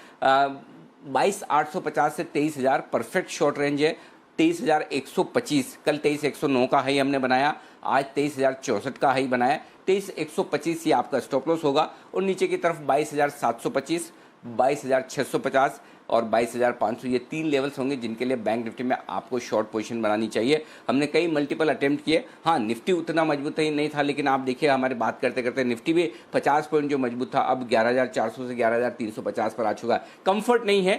22,850 से 23,000 परफेक्ट शॉर्ट रेंज है। 23,125, कल 23,109 का हाई हमने बनाया, आज 23,064 का हाई बनाया। 23,125 ये आपका स्टॉप लॉस होगा और नीचे की तरफ 22,725, 22,650 और 22,500 ये 3 लेवल्स होंगे जिनके लिए बैंक निफ्टी में आपको शॉर्ट पोजीशन बनानी चाहिए। हमने कई मल्टीपल अटेम्प्ट किए, हाँ निफ्टी उतना मजबूत ही नहीं था, लेकिन आप देखिए हमारे बात करते करते निफ्टी भी 50 पॉइंट जो मजबूत था अब 11,400 से 11,350 पर आ चुका है। कंफर्ट नहीं है,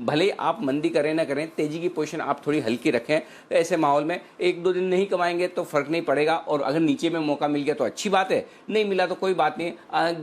भले ही आप मंदी करें ना करें, तेजी की पोजीशन आप थोड़ी हल्की रखें। तो ऐसे माहौल में 1-2 दिन नहीं कमाएंगे तो फर्क नहीं पड़ेगा, और अगर नीचे में मौका मिल गया तो अच्छी बात है, नहीं मिला तो कोई बात नहीं।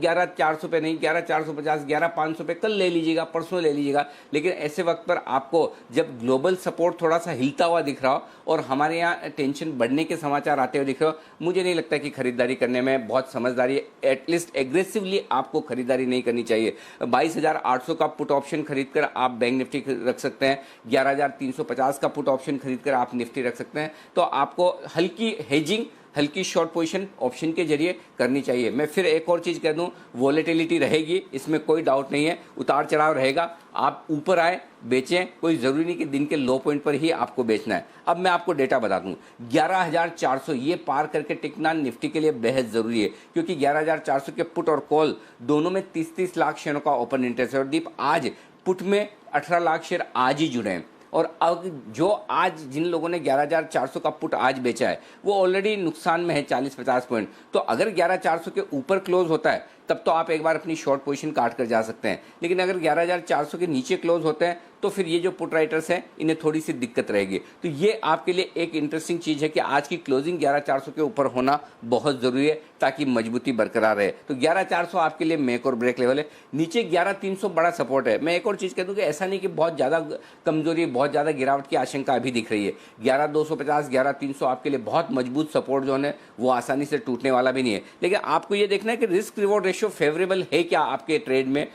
11,400 पे नहीं, 11,450, 11,500 पे कल ले लीजिएगा, परसों ले लीजिएगा। लेकिन ऐसे वक्त पर आपको जब ग्लोबल सपोर्ट थोड़ा सा हिलता हुआ दिख रहा हो और हमारे यहाँ टेंशन बढ़ने के समाचार आते हुए दिख रहे हो, मुझे नहीं लगता कि खरीदारी करने में बहुत समझदारी, एटलीस्ट एग्रेसिवली आपको खरीदारी नहीं करनी चाहिए। 22,800 का पुट ऑप्शन खरीदकर आप बैंक निफ्टी रख सकते हैं, 11,350 का पुट ऑप्शन खरीदकर आप निफ्टी रख सकते हैं। तो आपको हल्की हेजिंग, हल्की शॉर्ट पोजीशन ऑप्शन के जरिए करनी चाहिए। मैं फिर एक और चीज़ कह दूं, वॉलेटिलिटी रहेगी, इसमें कोई डाउट नहीं है, उतार चढ़ाव रहेगा। आप ऊपर आए बेचें, कोई ज़रूरी नहीं कि दिन के लो पॉइंट पर ही आपको बेचना है। अब मैं आपको डेटा बता दूं, 11,400 ये पार करके टिकना निफ्टी के लिए बेहद ज़रूरी है, क्योंकि 11,400 के पुट और कॉल दोनों में 30-30 लाख शेयरों का ओपन इंटरेस्ट है। और दीप आज पुट में 18 लाख शेयर आज ही जुड़े हैं, और अब जो आज जिन लोगों ने 11,400 का पुट आज बेचा है वो ऑलरेडी नुकसान में है 40-50 पॉइंट। तो अगर 11,400 के ऊपर क्लोज होता है तब तो आप एक बार अपनी शॉर्ट पोजीशन काट कर जा सकते हैं, लेकिन अगर 11,400 के नीचे क्लोज होते हैं तो फिर ये जो पुट राइटर्स हैं इन्हें थोड़ी सी दिक्कत रहेगी। तो ये आपके लिए एक इंटरेस्टिंग चीज़ है कि आज की क्लोजिंग 11,400 के ऊपर होना बहुत ज़रूरी है ताकि मजबूती बरकरार रहे। तो 11,400 आपके लिए मेक और ब्रेक लेवल है। नीचे 11,300 बड़ा सपोर्ट है। मैं एक और चीज़ कह दूँ कि ऐसा नहीं कि बहुत ज़्यादा कमजोरी, बहुत ज़्यादा गिरावट की आशंका अभी दिख रही है। 11,250, 11,300 आपके लिए बहुत मजबूत सपोर्ट जोन है, वो आसानी से टूटने वाला भी नहीं है। लेकिन आपको ये देखना है कि रिस्क रिवॉर्ड रेशियो फेवरेबल है क्या आपके ट्रेड में,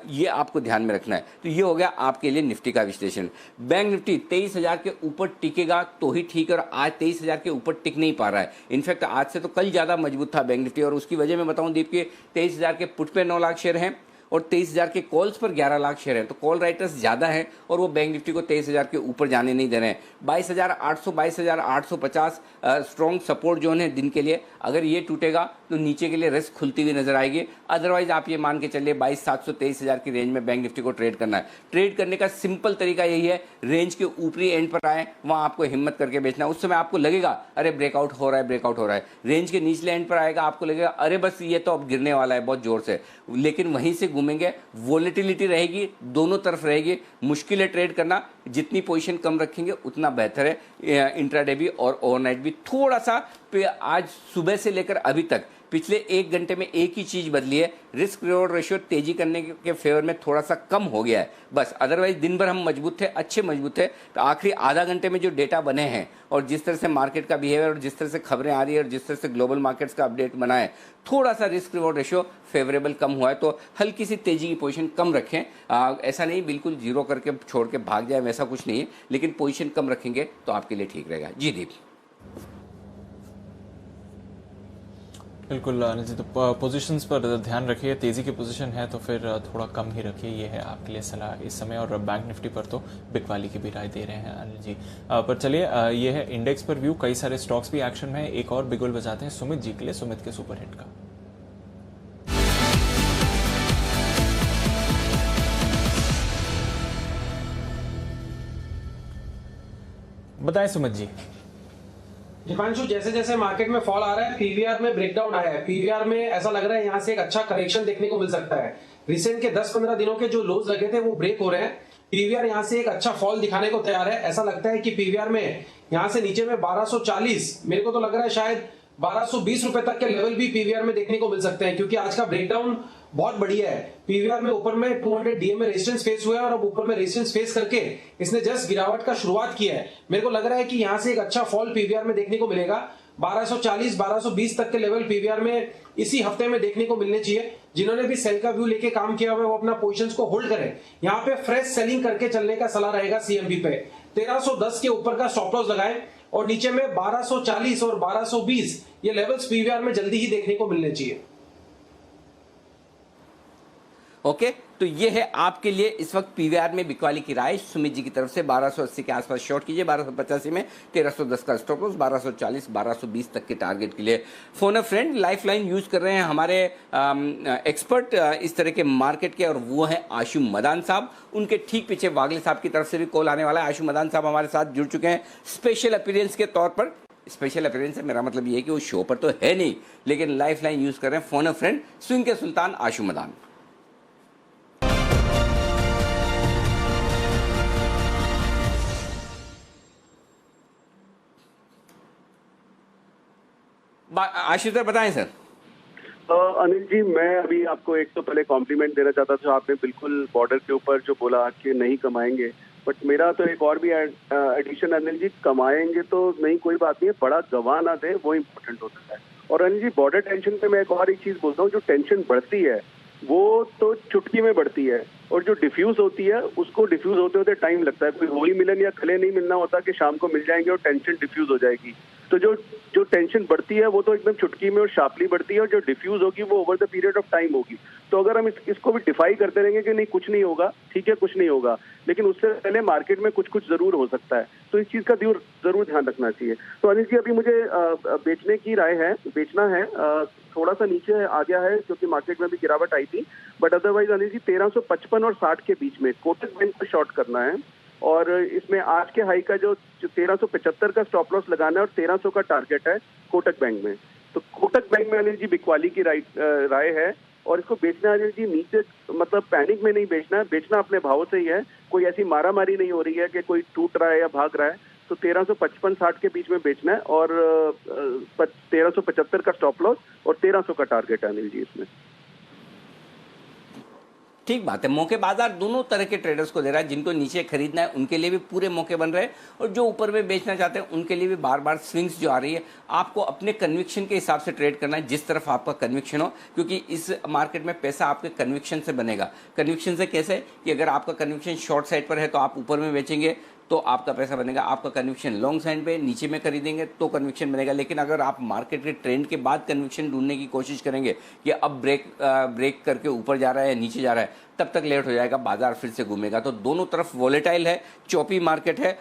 ये आपको ध्यान में रखना है। तो ये हो गया आपके लिए निफ्टी का विश्लेषण। बैंक निफ्टी 23,000 के ऊपर टिकेगा तो ही ठीक है, और आज 23,000 के ऊपर टिक नहीं पा रहा है। इनफैक्ट आज से तो कल ज़्यादा मजबूत था बैंक निफ्टी, और उसकी वजह मैं बताऊं दीप के 23,000 के पुट पे 9 लाख शेयर हैं और 23,000 के कॉल्स पर 11 लाख शेयर हैं। तो कॉल राइटर्स ज़्यादा हैं और वो बैंक निफ्टी को 23,000 के ऊपर जाने नहीं दे रहे हैं। 22,800, 22,850 स्ट्रॉन्ग सपोर्ट जोन है दिन के लिए। अगर ये टूटेगा तो नीचे के लिए रिस्क खुलती हुई नजर आएगी। अदरवाइज आप ये मान के चलिए 22,700, 23,000 की रेंज में बैंक निफ्टी को ट्रेड करना है। ट्रेड करने का सिंपल तरीका यही है, रेंज के ऊपरी एंड पर आए वहाँ आपको हिम्मत करके बेचना है। उस समय आपको लगेगा अरे ब्रेकआउट हो रहा है, ब्रेकआउट हो रहा है। रेंज के निचले एंड पर आएगा, आपको लगेगा अरे बस ये तो अब गिरने वाला है बहुत जोर से, लेकिन वहीं से घूमेंगे। वोलेटिलिटी रहेगी, दोनों तरफ रहेगी। मुश्किल है ट्रेड करना, जितनी पोजीशन कम रखेंगे उतना बेहतर है। इंट्राडे भी और ओवरनाइट भी थोड़ा सा आज सुबह से लेकर अभी तक पिछले 1 घंटे में एक ही चीज बदली है, रिस्क रिवॉर्ड रेशियो तेजी करने के फेवर में थोड़ा सा कम हो गया है बस। अदरवाइज दिन भर हम मजबूत थे, अच्छे मजबूत थे। तो आखिरी आधा घंटे में जो डेटा बने हैं और जिस तरह से मार्केट का बिहेवियर और जिस तरह से खबरें आ रही है और जिस तरह से ग्लोबल मार्केट्स का अपडेट बना है, थोड़ा सा रिस्क रिवॉर्ड रेशियो फेवरेबल कम हुआ है। तो हल्की सी तेजी की पोजीशन कम रखें। ऐसा नहीं बिल्कुल जीरो करके छोड़ के भाग जाए, वैसा कुछ नहीं है, लेकिन पोजीशन कम रखेंगे तो आपके लिए ठीक रहेगा। जी दीप। बिल्कुल अनिल जी, तो पोजीशंस पर ध्यान रखिए। तेजी की पोजीशन है तो फिर थोड़ा कम ही रखिए, ये है आपके लिए सलाह इस समय। और बैंक निफ्टी पर तो बिकवाली की भी राय दे रहे हैं अनिल जी। पर चलिए, ये है इंडेक्स पर व्यू। कई सारे स्टॉक्स भी एक्शन में है। एक और बिगुल बजाते हैं सुमित जी के लिए, सुमित के सुपरहिट का। बताएं सुमित जी। दीपांशु, जैसे जैसे मार्केट में फॉल आ रहा है, पीवीआर में ब्रेकडाउन आया है। पीवीआर में ऐसा लग रहा है यहाँ से एक अच्छा करेक्शन देखने को मिल सकता है। रिसेंट के 10-15 दिनों के जो लोज लगे थे वो ब्रेक हो रहे हैं। पीवीआर यहाँ से एक अच्छा फॉल दिखाने को तैयार है। ऐसा लगता है कि पीवीआर में यहाँ से नीचे में 1240, मेरे को तो लग रहा है शायद 1220 रुपए तक के लेवल भी पीवीआर में देखने को मिल सकते हैं, क्योंकि आज का ब्रेकडाउन बहुत बढ़िया है। पीवीआर में ऊपर में 200 डीएम में रेजिस्टेंस फेस हुआ है और अब ऊपर में रेजिस्टेंस फेस करके इसने जस्ट गिरावट का शुरुआत किया है। मेरे को लग रहा है कि यहाँ से एक अच्छा फॉल पीवीआर में देखने को मिलेगा। 1240, 1220 तक के लेवल पीवीआर में इसी हफ्ते में देखने को मिलने चाहिए। जिन्होंने भी सेल का व्यू लेके काम किया हुआ है वो अपना पोजीशंस को होल्ड करें। यहाँ पे फ्रेश सेलिंग करके चलने का सलाह रहेगा। सीएमबी पे 1310 के ऊपर का स्टॉप लॉस लगाएं और नीचे में 1240 और 1220 ये लेवल्स पीवीआर में जल्दी ही देखने को मिलने चाहिए। ओके, तो ये है आपके लिए इस वक्त पीवीआर में बिकवाली की राय सुमित जी की तरफ से। 1280 के आसपास शॉर्ट कीजिए, 1285 में 1310 का स्टॉप लॉस, 1240, 1220 तक के टारगेट के लिए। फोन अ फ्रेंड लाइफलाइन यूज कर रहे हैं हमारे एक्सपर्ट इस तरह के मार्केट के, और वो है आशु मदान साहब। उनके ठीक पीछे वागले साहब की तरफ से भी कॉल आने वाला है। आशु मदान साहब हमारे साथ जुड़ चुके हैं स्पेशल अपीयरेंस के तौर पर। स्पेशल अपीयरेंस है मेरा मतलब ये है कि वो शो पर तो है नहीं, लेकिन लाइफलाइन यूज कर रहे हैं। फोन अ फ्रेंड, स्विंग के सुल्तान आशु मदान। आशीष सर बताएं सर। अनिल जी, मैं अभी आपको एक तो पहले कॉम्प्लीमेंट देना चाहता था। आपने बिल्कुल बॉर्डर के ऊपर जो बोला कि नहीं कमाएंगे, बट मेरा तो एक और भी एडिशन अनिल जी, कमाएंगे तो नहीं कोई बात नहीं है, बड़ा गवा ना दे वो इम्पोर्टेंट होता है। और अनिल जी बॉर्डर टेंशन पे मैं एक और एक चीज बोलता हूँ, जो टेंशन बढ़ती है वो तो चुटकी में बढ़ती है, और जो डिफ्यूज होती है उसको डिफ्यूज होते होते टाइम लगता है। कोई होली मिलन या खले नहीं मिलना होता कि शाम को मिल जाएंगे और टेंशन डिफ्यूज हो जाएगी। तो जो टेंशन बढ़ती है वो तो एकदम चुटकी में और शार्पली बढ़ती है, और जो डिफ्यूज होगी वो over the period of time होगी। तो अगर हम इसको भी डिफाई करते रहेंगे कि नहीं कुछ नहीं होगा, ठीक है कुछ नहीं होगा, लेकिन उससे पहले मार्केट में कुछ कुछ जरूर हो सकता है, तो इस चीज का जरूर ध्यान रखना चाहिए। तो अनिल जी अभी मुझे बेचने की राय है, बेचना है। थोड़ा सा नीचे आ गया है क्योंकि मार्केट में भी गिरावट आई थी, बट अदरवाइज अनिल जी 1355 और 60 के बीच में कोटक बैंक को शॉर्ट करना है। और इसमें आज के हाई का जो 1375 का स्टॉप लॉस लगाना है और 1300 का टारगेट है कोटक बैंक में। तो कोटक बैंक में अनिल जी बिकवाली की राय है, और इसको बेचना है अनिल जी नीचे, मतलब पैनिक में नहीं बेचना है, बेचना अपने भाव से ही है। कोई ऐसी मारामारी नहीं हो रही है कि कोई टूट रहा है या भाग रहा है। तो 1355-60 के बीच में बेचना है और 1375 का स्टॉप लॉस और 1300 का टारगेट है अनिल जी इसमें। ठीक बात है, मौके बाजार दोनों तरह के ट्रेडर्स को दे रहा है। जिनको नीचे खरीदना है उनके लिए भी पूरे मौके बन रहे हैं और जो ऊपर में बेचना चाहते हैं उनके लिए भी बार बार स्विंग्स जो आ रही है। आपको अपने कन्विक्शन के हिसाब से ट्रेड करना है, जिस तरफ आपका कन्विक्शन हो, क्योंकि इस मार्केट में पैसा आपके कन्विक्शन से बनेगा। कन्विक्शन से कैसे कि अगर आपका कन्विक्शन शॉर्ट साइड पर है तो आप ऊपर में बेचेंगे तो आपका पैसा बनेगा, आपका कन्विक्शन लॉन्ग साइड पे नीचे में खरीदेंगे तो कन्विक्शन बनेगा। लेकिन अगर आप मार्केट के ट्रेंड के बाद कन्विक्शन ढूंढने की कोशिश करेंगे कि अब ब्रेक करके ऊपर जा रहा है या नीचे जा रहा है, तब तक लेट हो जाएगा, बाजार फिर से घूमेगा। तो दोनों तरफ वॉलेटाइल है, चौपी मार्केट है,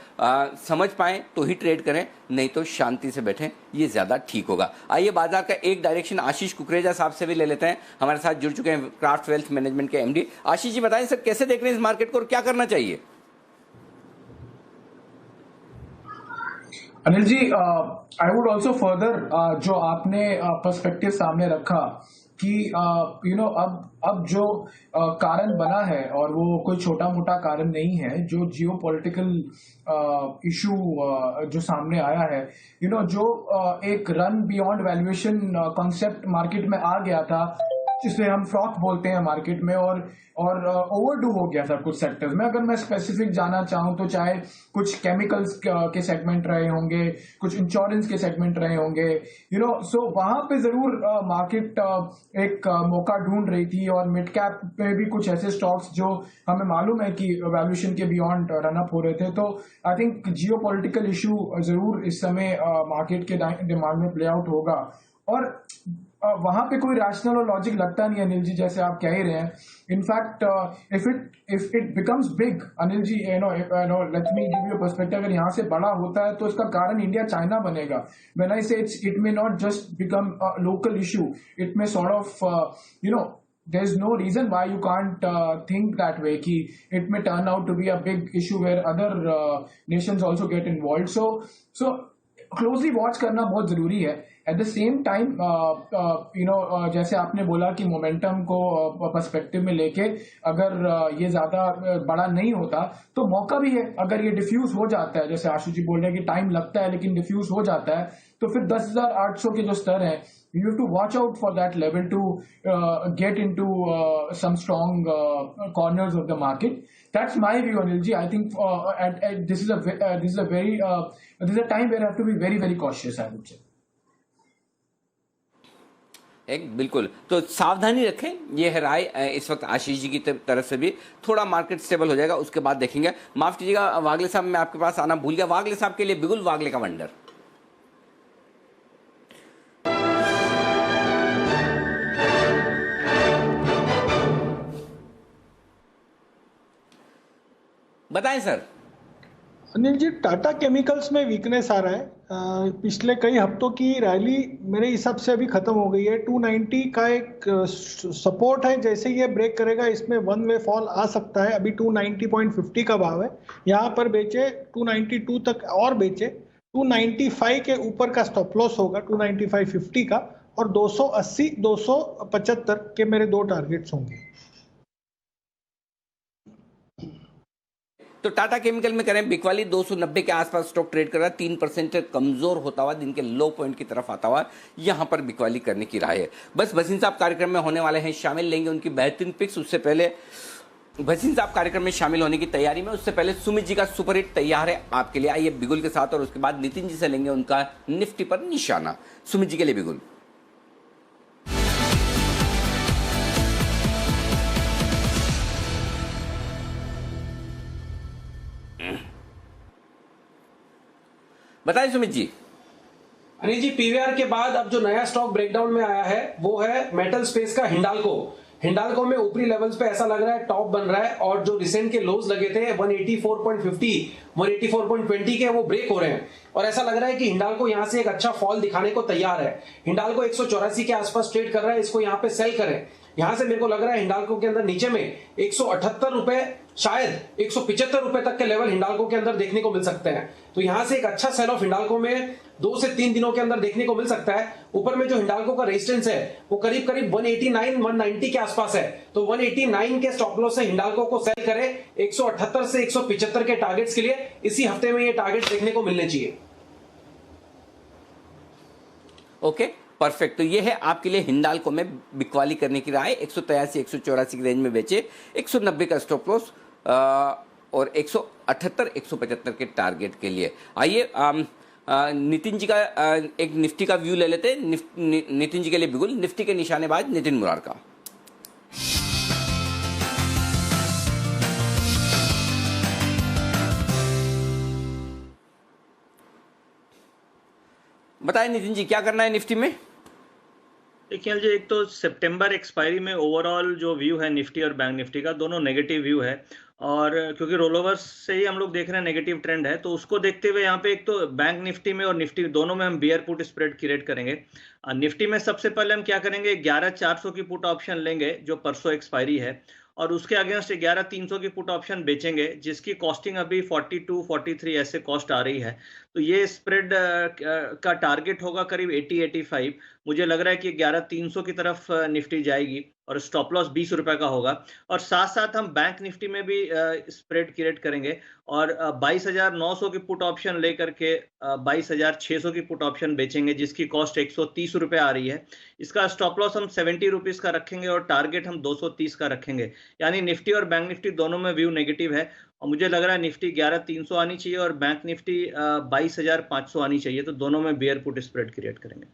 समझ पाएं तो ही ट्रेड करें, नहीं तो शांति से बैठें, ये ज्यादा ठीक होगा। आइए बाजार का एक डायरेक्शन आशीष कुकरेजा साहब से भी ले लेते हैं, हमारे साथ जुड़ चुके हैं क्राफ्ट वेल्थ मैनेजमेंट के एमडी। आशीष जी बताएं सर, कैसे देख रहे हैं इस मार्केट को और क्या करना चाहिए? Anil ji, I would also further जो आपने पर्सपेक्टिव सामने रखा कि अब जो कारण बना है और वो कोई छोटा मोटा कारण नहीं है, जो जियो पॉलिटिकल इशू जो सामने आया है, जो एक run beyond valuation concept market में आ गया था, जिसे हम फ्रॉक बोलते हैं मार्केट में, और ओवरडू हो गया था कुछ सेक्टर्स में। अगर मैं स्पेसिफिक जाना चाहूं तो चाहे कुछ केमिकल्स के सेगमेंट रहे होंगे, कुछ इंश्योरेंस के सेगमेंट रहे होंगे, सो वहां पे जरूर मार्केट एक मौका ढूंढ रही थी। और मिड कैप में भी कुछ ऐसे स्टॉक्स जो हमें मालूम है कि वैल्यूएशन के बियॉन्ड रन अप हो रहे थे। तो I think Jio political issue जरूर इस समय मार्केट के डिमांड में प्ले आउट होगा। और वहां पे कोई रैशनल और लॉजिक लगता नहीं अनिल जी, जैसे आप कह ही रहे हैं। In fact if it becomes big Anil ji, let me give you perspective, अगर यहाँ से बड़ा होता है तो इसका कारण इंडिया चाइना बनेगा। When I say it may not just become local issue, it may sort of there is no reason why you can't think that way कि it may turn out to be a big issue where other nations also get involved. So closely watch करना बहुत जरूरी है। एट द सेम टाइम जैसे आपने बोला कि मोमेंटम को पर्सपेक्टिव में लेके अगर ये ज्यादा बड़ा नहीं होता तो मौका भी है। अगर ये डिफ्यूज हो जाता है, जैसे आशु जी बोल रहे हैं कि टाइम लगता है लेकिन डिफ्यूज हो जाता है, तो फिर 10,800 के जो स्तर है, you have to watch out for that level to get into some strong corners of the market. That's my view, Anil ji. I think this is a time where I have to be very, very cautious, I would say. बिल्कुल, तो सावधानी रखें, ये है राय इस वक्त आशीष जी की तरफ से भी। थोड़ा मार्केट स्टेबल हो जाएगा, उसके बाद देखेंगे। माफ कीजिएगा वागले साहब, मैं आपके पास आना भूल गया। वागले साहब के लिए बिगुल वागले का वंडर। बताएं सर। अनिल जी, टाटा केमिकल्स में वीकनेस आ रहा है। पिछले कई हफ्तों की रैली मेरे हिसाब से अभी खत्म हो गई है। 290 का एक सपोर्ट है, जैसे ये ब्रेक करेगा इसमें वन वे फॉल आ सकता है। अभी 290.50 का भाव है, यहाँ पर बेचे 292 तक और बेचे। 295 के ऊपर का स्टॉप लॉस होगा 295.50 का, और 280 275 के मेरे दो टारगेट्स होंगे। तो टाटा केमिकल में करें बिकवाली 290 के आसपास स्टॉक ट्रेड कर रहा है, 3% कमजोर होता हुआ दिन के लो पॉइंट की तरफ आता हुआ यहां पर बिकवाली करने की राय है। बस भसीन साहब कार्यक्रम में होने वाले हैं शामिल, लेंगे उनकी बेहतरीन पिक्स। उससे पहले भसीन साहब कार्यक्रम में शामिल होने की तैयारी में, उससे पहले सुमित जी का सुपर हिट तैयार है आपके लिए। आइए बिगुल के साथ, और उसके बाद नितिन जी से लेंगे उनका निफ्टी पर निशाना। सुमित जी के लिए बिगुल। बताइए सुमित जी। अनिल जी, पीवीआर के बाद अब जो नया स्टॉक ब्रेकडाउन में आया है वो है मेटल स्पेस का हिंडाल्को। हिंडाल्को में ऊपरी लेवल्स पे ऐसा लग रहा है टॉप बन रहा है, और जो रिसेंट के लोज लगे थे 184.50 184.20 के, वो ब्रेक हो रहे हैं। और ऐसा लग रहा है कि हिंडाल्को यहां से एक अच्छा फॉल दिखाने को तैयार है। हिंडाल्को 184 के आसपास ट्रेड कर रहा है, इसको यहां पे सेल करें। यहां से मेरे को लग रहा है हिंडाल्को के अंदर नीचे में 178 रुपए, शायद 175 रुपए तक के लेवल हिंडाल्को के अंदर देखने को मिल सकते हैं। तो यहां से एक अच्छा सेल ऑफ हिंडाल्को में 2 से 3 दिनों के अंदर देखने को मिल सकता है। ऊपर में जो हिंडाल्को का रेजिस्टेंस है वो करीब करीब 189 190 के आसपास है, तो 189 के स्टॉप लॉस से हिंडाल्को को सेल करे 178 से 175 के टारगेट्स के लिए इसी हफ्ते में ये टारगेट देखने को मिलने चाहिए। Okay perfect. तो ये है आपके लिए हिंडाल्को में बिकवाली करने की राय। 183 184 की रेंज में बेचे, 190 का स्टॉप लॉस और 178 175 के टारगेट के लिए। आइए नितिन जी का एक निफ्टी का व्यू ले लेते हैं। नितिन जी के लिए बिल्कुल निफ्टी के निशानेबाज नितिन मुरार का। बताएं नितिन जी क्या करना है निफ्टी में। देखिए जी, एक तो सितंबर एक्सपायरी में ओवरऑल जो व्यू है निफ्टी और बैंक निफ्टी का दोनों नेगेटिव व्यू है, और क्योंकि रोलओवर्स से ही हम लोग देख रहे हैं नेगेटिव ट्रेंड है, तो उसको देखते हुए यहाँ पे एक तो बैंक निफ्टी में और निफ्टी दोनों में हम बियर पुट स्प्रेड क्रिएट करेंगे। निफ्टी में सबसे पहले हम क्या करेंगे, 11400 की पुट ऑप्शन लेंगे जो परसों एक्सपायरी है, और उसके अगेंस्ट 11300 की पुट ऑप्शन बेचेंगे जिसकी कॉस्टिंग अभी 42 43 ऐसे कॉस्ट आ रही है। तो ये स्प्रेड का टारगेट होगा करीब 80-85। मुझे लग रहा है कि 11300 की तरफ निफ्टी जाएगी और स्टॉप लॉस 20 रुपए का होगा। और साथ साथ हम बैंक निफ्टी में भी स्प्रेड क्रिएट करेंगे और 22900 की पुट ऑप्शन लेकर के 22600 की पुट ऑप्शन बेचेंगे जिसकी कॉस्ट 130 रुपए आ रही है। इसका स्टॉप लॉस हम 70 रुपीज का रखेंगे और टारगेट हम 230 का रखेंगे। यानी निफ्टी और बैंक निफ्टी दोनों में व्यू नेगेटिव है, और मुझे लग रहा है निफ्टी 11300 आनी चाहिए और बैंक निफ्टी 22500 आनी चाहिए। तो दोनों में बियर पुट स्प्रेड क्रिएट करेंगे।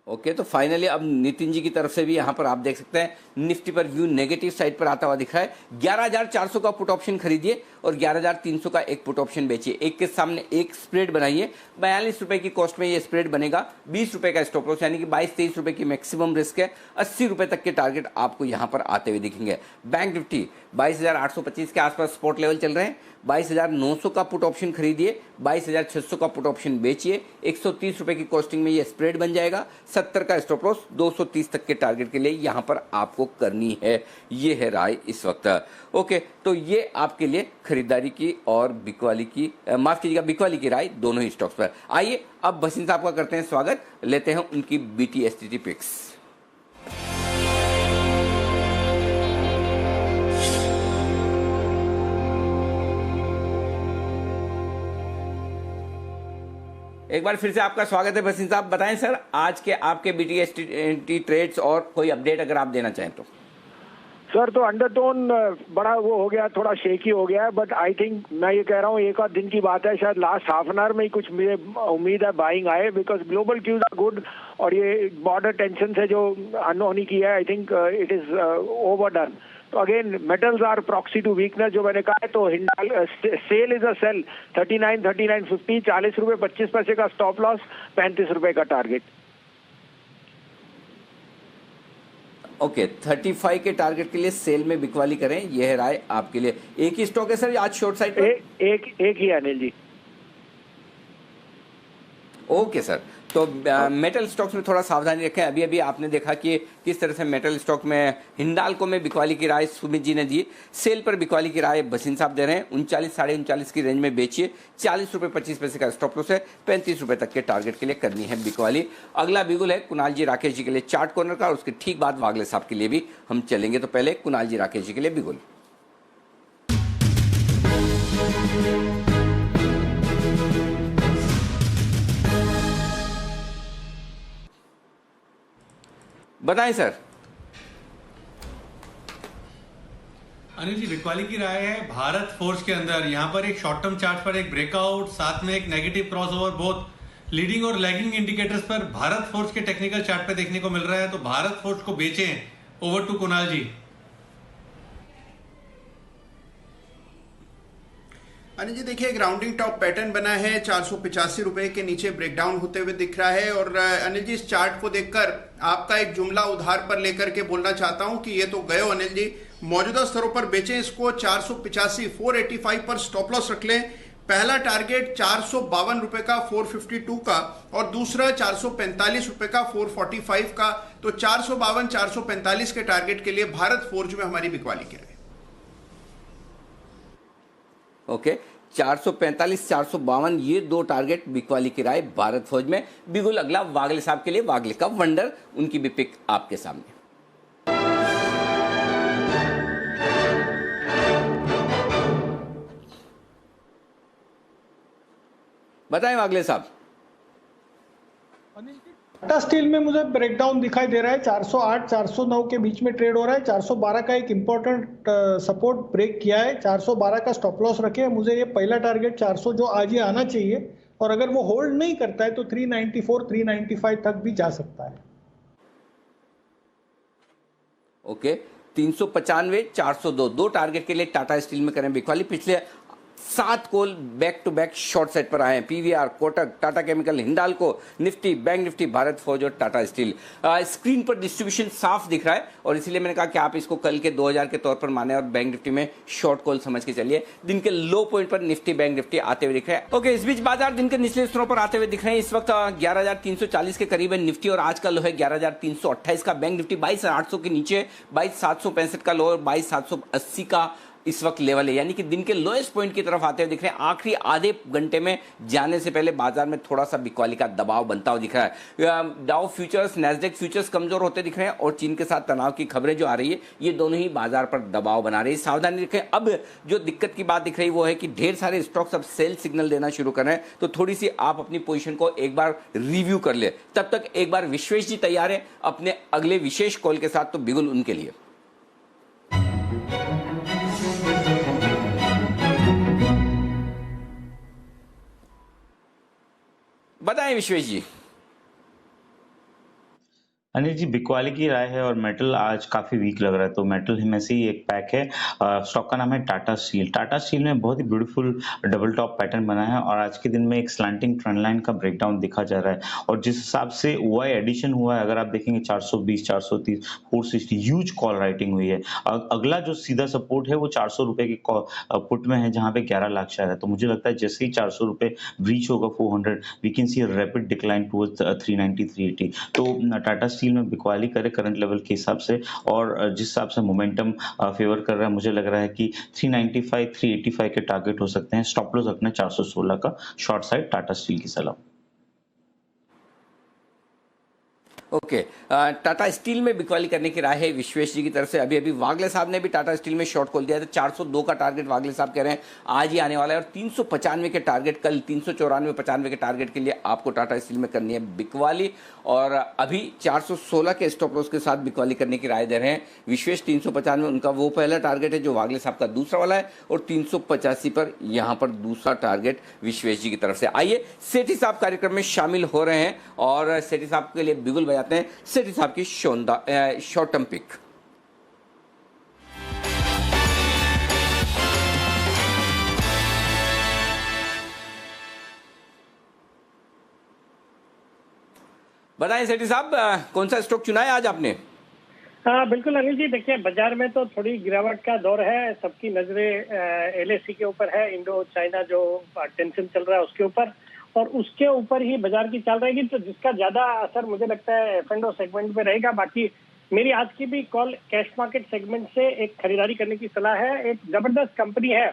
ओके तो फाइनली अब नितिन जी की तरफ से भी यहाँ पर आप देख सकते हैं निफ्टी पर व्यू नेगेटिव साइड पर आता हुआ दिख रहा है। 11400 का पुट ऑप्शन खरीदिए और 11300 का एक पुट ऑप्शन बेचिए। एक के सामने एक स्प्रेड बनाइए। 42 रुपए की कॉस्ट में ये स्प्रेड बनेगा। 20 रुपए का स्टॉप लॉस यानी कि 22-23 रुपए की मैक्सिमम रिस्क है। 80 रुपए तक के टारगेट आपको यहाँ पर आते हुए दिखेंगे। बैंक निफ्टी 22,825 के आसपास स्पॉट लेवल चल रहे हैं। 22,900 का पुट ऑप्शन खरीदिए, 22,600 का पुट ऑप्शन बेचिए। 130 रुपए की कॉस्टिंग में ये स्प्रेड बन जाएगा। 70 का स्टॉप लॉस 230 तक के टारगेट के लिए यहाँ पर आपको करनी है। ये है राय इस वक्त। ओके तो ये आपके लिए खरीदारी की और बिकवाली की, माफ कीजिएगा बिकवाली की राय दोनों ही स्टॉक्स पर। आइए अब भसीन साहब का करते हैं स्वागत, लेते हैं उनकी BTSTT पिक्स। एक बार फिर से आपका स्वागत है भसीन साहब। बताएं सर आज के आपके BTSTT ट्रेड्स और कोई अपडेट अगर आप देना चाहें तो। सर तो अंडरटोन बड़ा वो हो गया, थोड़ा शेकी हो गया है, बट आई थिंक मैं ये कह रहा हूँ एक आध दिन की बात है, शायद लास्ट हाफ एन आवर में ही कुछ मुझे उम्मीद है बाइंग आए, because global cues are good और ये बॉर्डर टेंशन से जो अनहोनी की है I think it is overdone. तो again metals are proxy to weakness जो मैंने कहा है। तो सेल इज अ सेल 39-39.50, 40 रुपए 25 पैसे का स्टॉप लॉस, 35 रुपए का टारगेट। ओके 35 के टारगेट के लिए सेल में बिकवाली करें, यह है राय आपके लिए। एक ही स्टॉक है सर आज शॉर्ट साइड पर? एक ही अनिल जी। ओके सर तो मेटल स्टॉक्स में थोड़ा सावधानी रखें। अभी अभी आपने देखा कि किस तरह से मेटल स्टॉक में हिंडाल्को में बिकवाली की राय सुमित जी ने दी। सेल पर बिकवाली की राय भसीन साहब दे रहे हैं। 39-39.5 की रेंज में बेचिए। 40 रुपए 25 पैसे का स्टॉप लॉस है। 35 रुपए तक के टारगेट के लिए करनी है बिकवाली। अगला बिगुल है कुणाल जी राकेश जी के लिए चार्ट कॉर्नर का, और उसके ठीक बाद वागले साहब के लिए भी हम चलेंगे। तो पहले कुणाल जी राकेश जी के लिए बिगुल। बताएं सर। अनिल जी बिकवाली की राय है भारत फोर्स के अंदर। यहाँ पर एक शॉर्ट टर्म चार्ट पर एक ब्रेकआउट, साथ में एक नेगेटिव क्रॉसओवर, बोथ लीडिंग और लैगिंग इंडिकेटर्स पर भारत फोर्स के टेक्निकल चार्ट पे देखने को मिल रहा है। तो भारत फोर्स को बेचें। ओवर टू कुणाल जी। अनिल जी देखिए एक राउंडिंग टॉप पैटर्न बना है, 485 रुपए के नीचे ब्रेकडाउन होते हुए दिख रहा है। और अनिल जी इस चार्ट को देखकर आपका एक जुमला उधार पर लेकर के बोलना चाहता हूं कि ये तो गयो अनिल जी, मौजूदा स्तरों पर बेचें इसको। 485 485 पर स्टॉप लॉस रख लें। पहला टारगेट 452 रुपए का 452 का, और दूसरा 445 रुपए का 445 का। तो 452 445 के टारगेट के लिए भारत फोर्ज में हमारी बिकवाली की राय। ओके 445 452 ये दो टारगेट बिकवाली की राय भारत फौज में। बिगुल अगला वागले साहब के लिए, वागले का वंडर, उनकी भी पिक आपके सामने। बताएं वागले साहब। टाटा स्टील में मुझे ब्रेकडाउन दिखाई दे रहा है, 408 409 के बीच में ट्रेड हो रहा है। 412 का एक इंपॉर्टेंट सपोर्ट ब्रेक किया है, 412 का स्टॉप लॉस रखे। मुझे ये पहला टारगेट 400 जो आज ही आना चाहिए, और अगर वो होल्ड नहीं करता है तो 394 395 तक भी जा सकता है। ओके, 395 402 दो टारगेट के लिए टाटा स्टील में करें बिकवाली। पिछले 7 call back to back short set पर आए हैं। PVR, Kotak, Tata Chemical, Hindalco, Nifty, bank Nifty, Bharat Forge और टाटा स्टील। स्क्रीन पर डिस्ट्रीब्यूशन साफ दिख रहा है और इसीलिए मैंने कहा कि आप इसको कल के 2000 के तौर पर माने और बैंक निफ्टी में शॉर्ट कॉल समझ के चलिए। दिन के लो पॉइंट पर निफ्टी, बैंक निफ्टी आते हुए दिख रहे हैं। ओके, इस बीच बाजार दिन के निचले स्तरों पर आते हुए दिख रहे हैं। इस वक्त 11340 के करीब है निफ्टी और आज का लो है 11328 का। बैंक निफ्टी 22800 के नीचे 22765 का लो और 22780 का इस वक्त लेवल है, यानी कि दिन के लोएस्ट पॉइंट की तरफ आते हुए दिख रहे हैं। आखिरी आधे घंटे में जाने से पहले बाजार में थोड़ा सा बिकवाली का दबाव बनता हुआ दिख रहा है। डाउ फ्यूचर्स, नैस्डैक फ्यूचर्स कमजोर होते दिख रहे हैं और चीन के साथ तनाव की खबरें जो आ रही है ये दोनों ही बाजार पर दबाव बना रही है। सावधानी रखें। अब जो दिक्कत की बात दिख रही है वो है कि ढेर सारे स्टॉक्स अब सेल सिग्नल देना शुरू कर रहे हैं, तो थोड़ी सी आप अपनी पोजीशन को एक बार रिव्यू कर ले। तब तक एक बार विश्वेश जी तैयार है अपने अगले विशेष कॉल के साथ, तो बिगुल उनके लिए। बताएं विश्वेश जी। अनिल जी, बिकवाली की राय है और मेटल आज काफी वीक लग रहा है, तो मेटल में से ही एक पैक है। स्टॉक का नाम है टाटा स्टील। टाटा स्टील में बहुत ही ब्यूटीफुल डबल टॉप पैटर्न बना है और आज के दिन में एक स्लैंटिंग ट्रेंड लाइन का ब्रेकडाउन दिखा जा रहा है और जिस हिसाब से वाई एडिशन हुआ है, अगर आप देखेंगे 420 430 460 ह्यूज कॉल राइटिंग हुई है। अगला जो सीधा सपोर्ट है वो 400 रुपए के पुट में है जहां पे 11 लाख शेयर है, तो मुझे लगता है जैसे ही 400 रुपए ब्रीच होगा 400, we can see a rapid decline towards 390 380। तो टाटा स्टील में बिकवाली करे करंट लेवल के हिसाब से और जिस हिसाब से मोमेंटम फेवर कर रहा है, मुझे लग रहा है कि 395 385 के टारगेट हो सकते हैं। स्टॉप लॉस रखना 416 का, शॉर्ट साइड टाटा स्टील की सलाह। ओके, टाटा स्टील में बिकवाली करने की राय है विश्वेश जी की तरफ से। अभी वागले साहब ने भी टाटा स्टील में शॉर्ट खोल दिया था। 402 का टारगेट वागले साहब कह रहे हैं आज ही आने वाला है और 395 के टारगेट कल, 394 95 के टारगेट के लिए आपको टाटा स्टील में करनी है बिकवाली और अभी 416 के स्टॉप लॉस के साथ बिकवाली करने की राय दे रहे हैं विश्वेश। 395 उनका वो पहला टारगेट है जो वागले साहब का दूसरा वाला है और 385 पर यहां पर दूसरा टारगेट विश्वेश जी की तरफ से। आइए सेठी साहब कार्यक्रम में शामिल हो रहे हैं और सेठी साहब के लिए बिगुल बजाते हैं। सेठी साहब की शॉर्ट टर्म पिक। बताएं सेठी साहब, कौन सा स्टॉक चुना है आज आपने? हाँ बिल्कुल अनिल जी, देखिए बाजार में तो थोड़ी गिरावट का दौर है। सबकी नजरें एलएसी के ऊपर है, इंडो चाइना जो टेंशन चल रहा है उसके ऊपर, और उसके ऊपर ही बाजार की चल रहेगी, तो जिसका ज्यादा असर मुझे लगता है F&O सेगमेंट में रहेगा। बाकी मेरी आज की भी कॉल कैश मार्केट सेगमेंट से एक खरीदारी करने की सलाह है। एक जबरदस्त कंपनी है,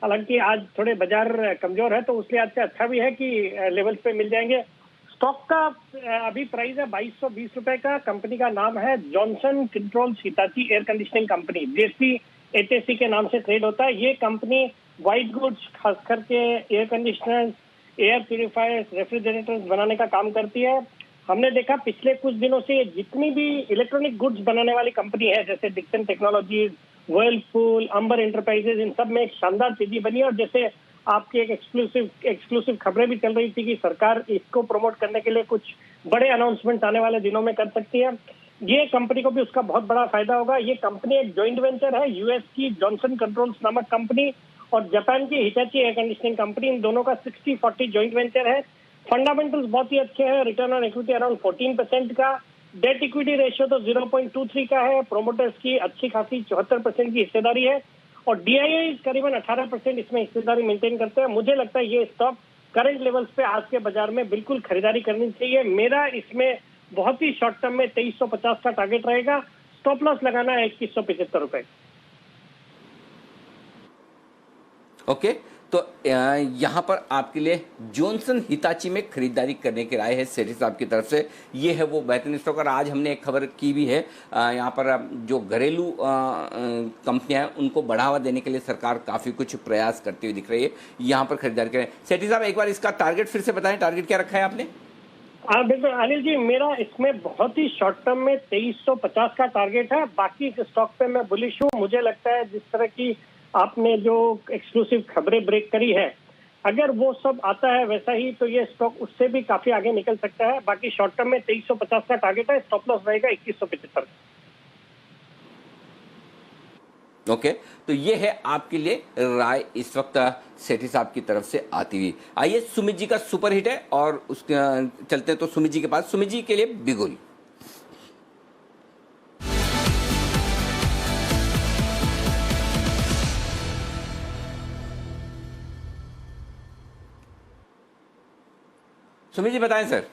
हालांकि आज थोड़े बाजार कमजोर है तो उसलिए आज से अच्छा भी है कि लेवल्स पे मिल जाएंगे। स्टॉक का अभी प्राइस है 2220 रुपए का। कंपनी का नाम है Johnson controls Hitachi air conditioning company, JC HSC के नाम से ट्रेड होता है। ये कंपनी व्हाइट गुड्स, खास करके air conditioners, air purifiers, refrigerators बनाने का काम करती है। हमने देखा पिछले कुछ दिनों से जितनी भी इलेक्ट्रॉनिक गुड्स बनाने वाली कंपनी है, जैसे डिक्सन टेक्नोलॉजीज, वर्लपूल, अंबर एंटरप्राइजेज, इन सब में एक शानदार तेजी बनी है। और जैसे आपकी एक एक्सक्लूसिव खबरें भी चल रही थी कि सरकार इसको प्रमोट करने के लिए कुछ बड़े अनाउंसमेंट आने वाले दिनों में कर सकती है। ये कंपनी को भी उसका बहुत बड़ा फायदा होगा। ये कंपनी एक जॉइंट वेंचर है यूएस की जॉनसन कंट्रोल्स नामक कंपनी और जापान की हिटाची एयर कंडीशनिंग कंपनी, इन दोनों का 60-40 जॉइंट वेंचर है। फंडामेंटल्स बहुत ही अच्छे हैं। रिटर्न ऑन इक्विटी अराउंड 14% का, डेट इक्विटी रेशियो तो 0.23 का है। प्रोमोटर्स की अच्छी खासी 74% की हिस्सेदारी है और DII करीबन 18% इसमें हिस्सेदारी मेंटेन करते हैं। मुझे लगता है ये स्टॉक करंट लेवल्स पे आज के बाजार में बिल्कुल खरीदारी करनी चाहिए। मेरा इसमें बहुत ही शॉर्ट टर्म में 2350 का टारगेट रहेगा। स्टॉप लॉस लगाना है 2175 रुपए। ओके, तो यहाँ पर आपके लिए जॉनसन हिताची में खरीदारी करने की राय है सेठी साहब की तरफ से। ये है वो बेहतरीन स्टॉक। और आज हमने एक खबर की भी है, यहाँ पर जो घरेलू कंपनियां हैं उनको बढ़ावा देने के लिए सरकार काफ़ी कुछ प्रयास करती हुई दिख रही है, यहाँ पर खरीदारी करें। सेठी साहब एक बार इसका टारगेट फिर से बताएं, टारगेट क्या रखा है आपने? हाँ बिल्कुल अनिल जी, मेरा इसमें बहुत ही शॉर्ट टर्म में 2350 का टारगेट है। बाकी स्टॉक पे मैं बुलिश हूँ। मुझे लगता है जिस तरह की आपने जो एक्सक्लूसिव खबरें ब्रेक करी है, अगर वो सब आता है वैसा ही, तो ये स्टॉक उससे भी काफी आगे निकल सकता है। बाकी शॉर्ट टर्म में 2350 का टारगेट है, स्टॉप लॉस रहेगा 2175। ओके, तो ये है आपके लिए राय इस वक्त सेठी साहब की तरफ से आती हुई। आइए, सुमित जी का सुपर हिट है और उसके चलते हैं तो सुमित जी के पास। सुमित जी के लिए बिगुल। सुमित जी बताएं सर।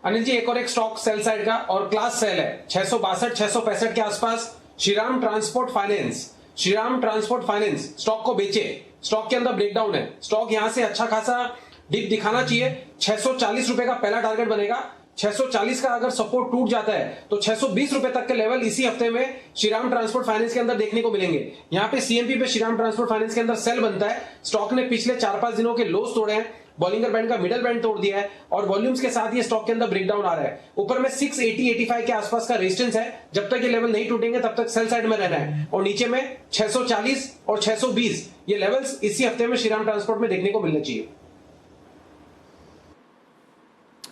अनिल जी, एक और एक स्टॉक सेल साइड का और क्लास सेल है 662 665 के आसपास। Shriram transport finance. Shriram transport finance stock को बेचे। स्टॉक के अंदर ब्रेकडाउन है। स्टॉक यहां से अच्छा खासा डिप दिखाना चाहिए। 640 रुपए का पहला टारगेट बनेगा। 640 का अगर सपोर्ट टूट जाता है तो 620 रुपए तक के लेवल इसी हफ्ते में श्रीराम ट्रांसपोर्ट फाइनेंस के अंदर देखने को मिलेंगे। यहाँ पे सीएमपी पे श्रीराम ट्रांसपोर्ट फाइनेंस के अंदर सेल बनता है। स्टॉक ने पिछले 4-5 दिनों के लोस तोड़े हैं, बॉलिंगर बैंड का मिडल बैंड तोड़ दिया है और वॉल्यूम्स के साथ ये स्टॉक के अंदर ब्रेकडाउन आ रहा है। ऊपर में 680-85 के आसपास का रेजिस्टेंस है। जब तक ये लेवल नहीं टूटेंगे तब तक सेल साइड में रहना है। और नीचे में 640 और 620 ये लेवल्स इसी हफ्ते में श्रीराम ट्रांसपोर्ट में देखने को मिलना चाहिए।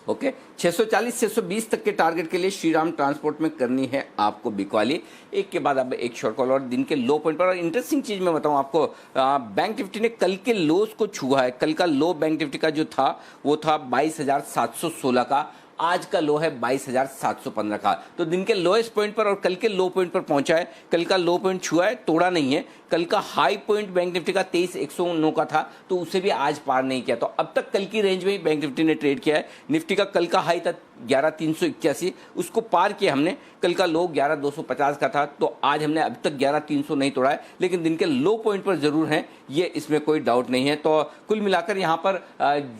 ओके, 640-620 तक के टारगेट के लिए श्रीराम ट्रांसपोर्ट में करनी है आपको बिकवाली। एक के बाद अब एक शॉर्ट कॉल और दिन के लो पॉइंट पर। और इंटरेस्टिंग चीज मैं बताऊं आपको, बैंक निफ्टी ने कल के लोस को छुआ है। कल का लो बैंक निफ्टी का जो था वो था 22,716 का। आज का लो है 22,715 का। तो दिन के लोएस्ट पॉइंट पर और कल के लो पॉइंट पर पहुंचा है। कल का लो पॉइंट छुआ है, तोड़ा नहीं है। कल का हाई पॉइंट बैंक निफ्टी का 23,109 का था, तो उसे भी आज पार नहीं किया। तो अब तक कल की रेंज में ही बैंक निफ्टी ने ट्रेड किया है। निफ्टी का कल का हाई था 11,381, उसको पार किया हमने। कल का लो 11,250 का था, तो आज हमने अब तक 11,300 नहीं तोड़ा है, लेकिन दिन के लो पॉइंट पर जरूर है, ये इसमें कोई डाउट नहीं है। तो कुल मिलाकर यहाँ पर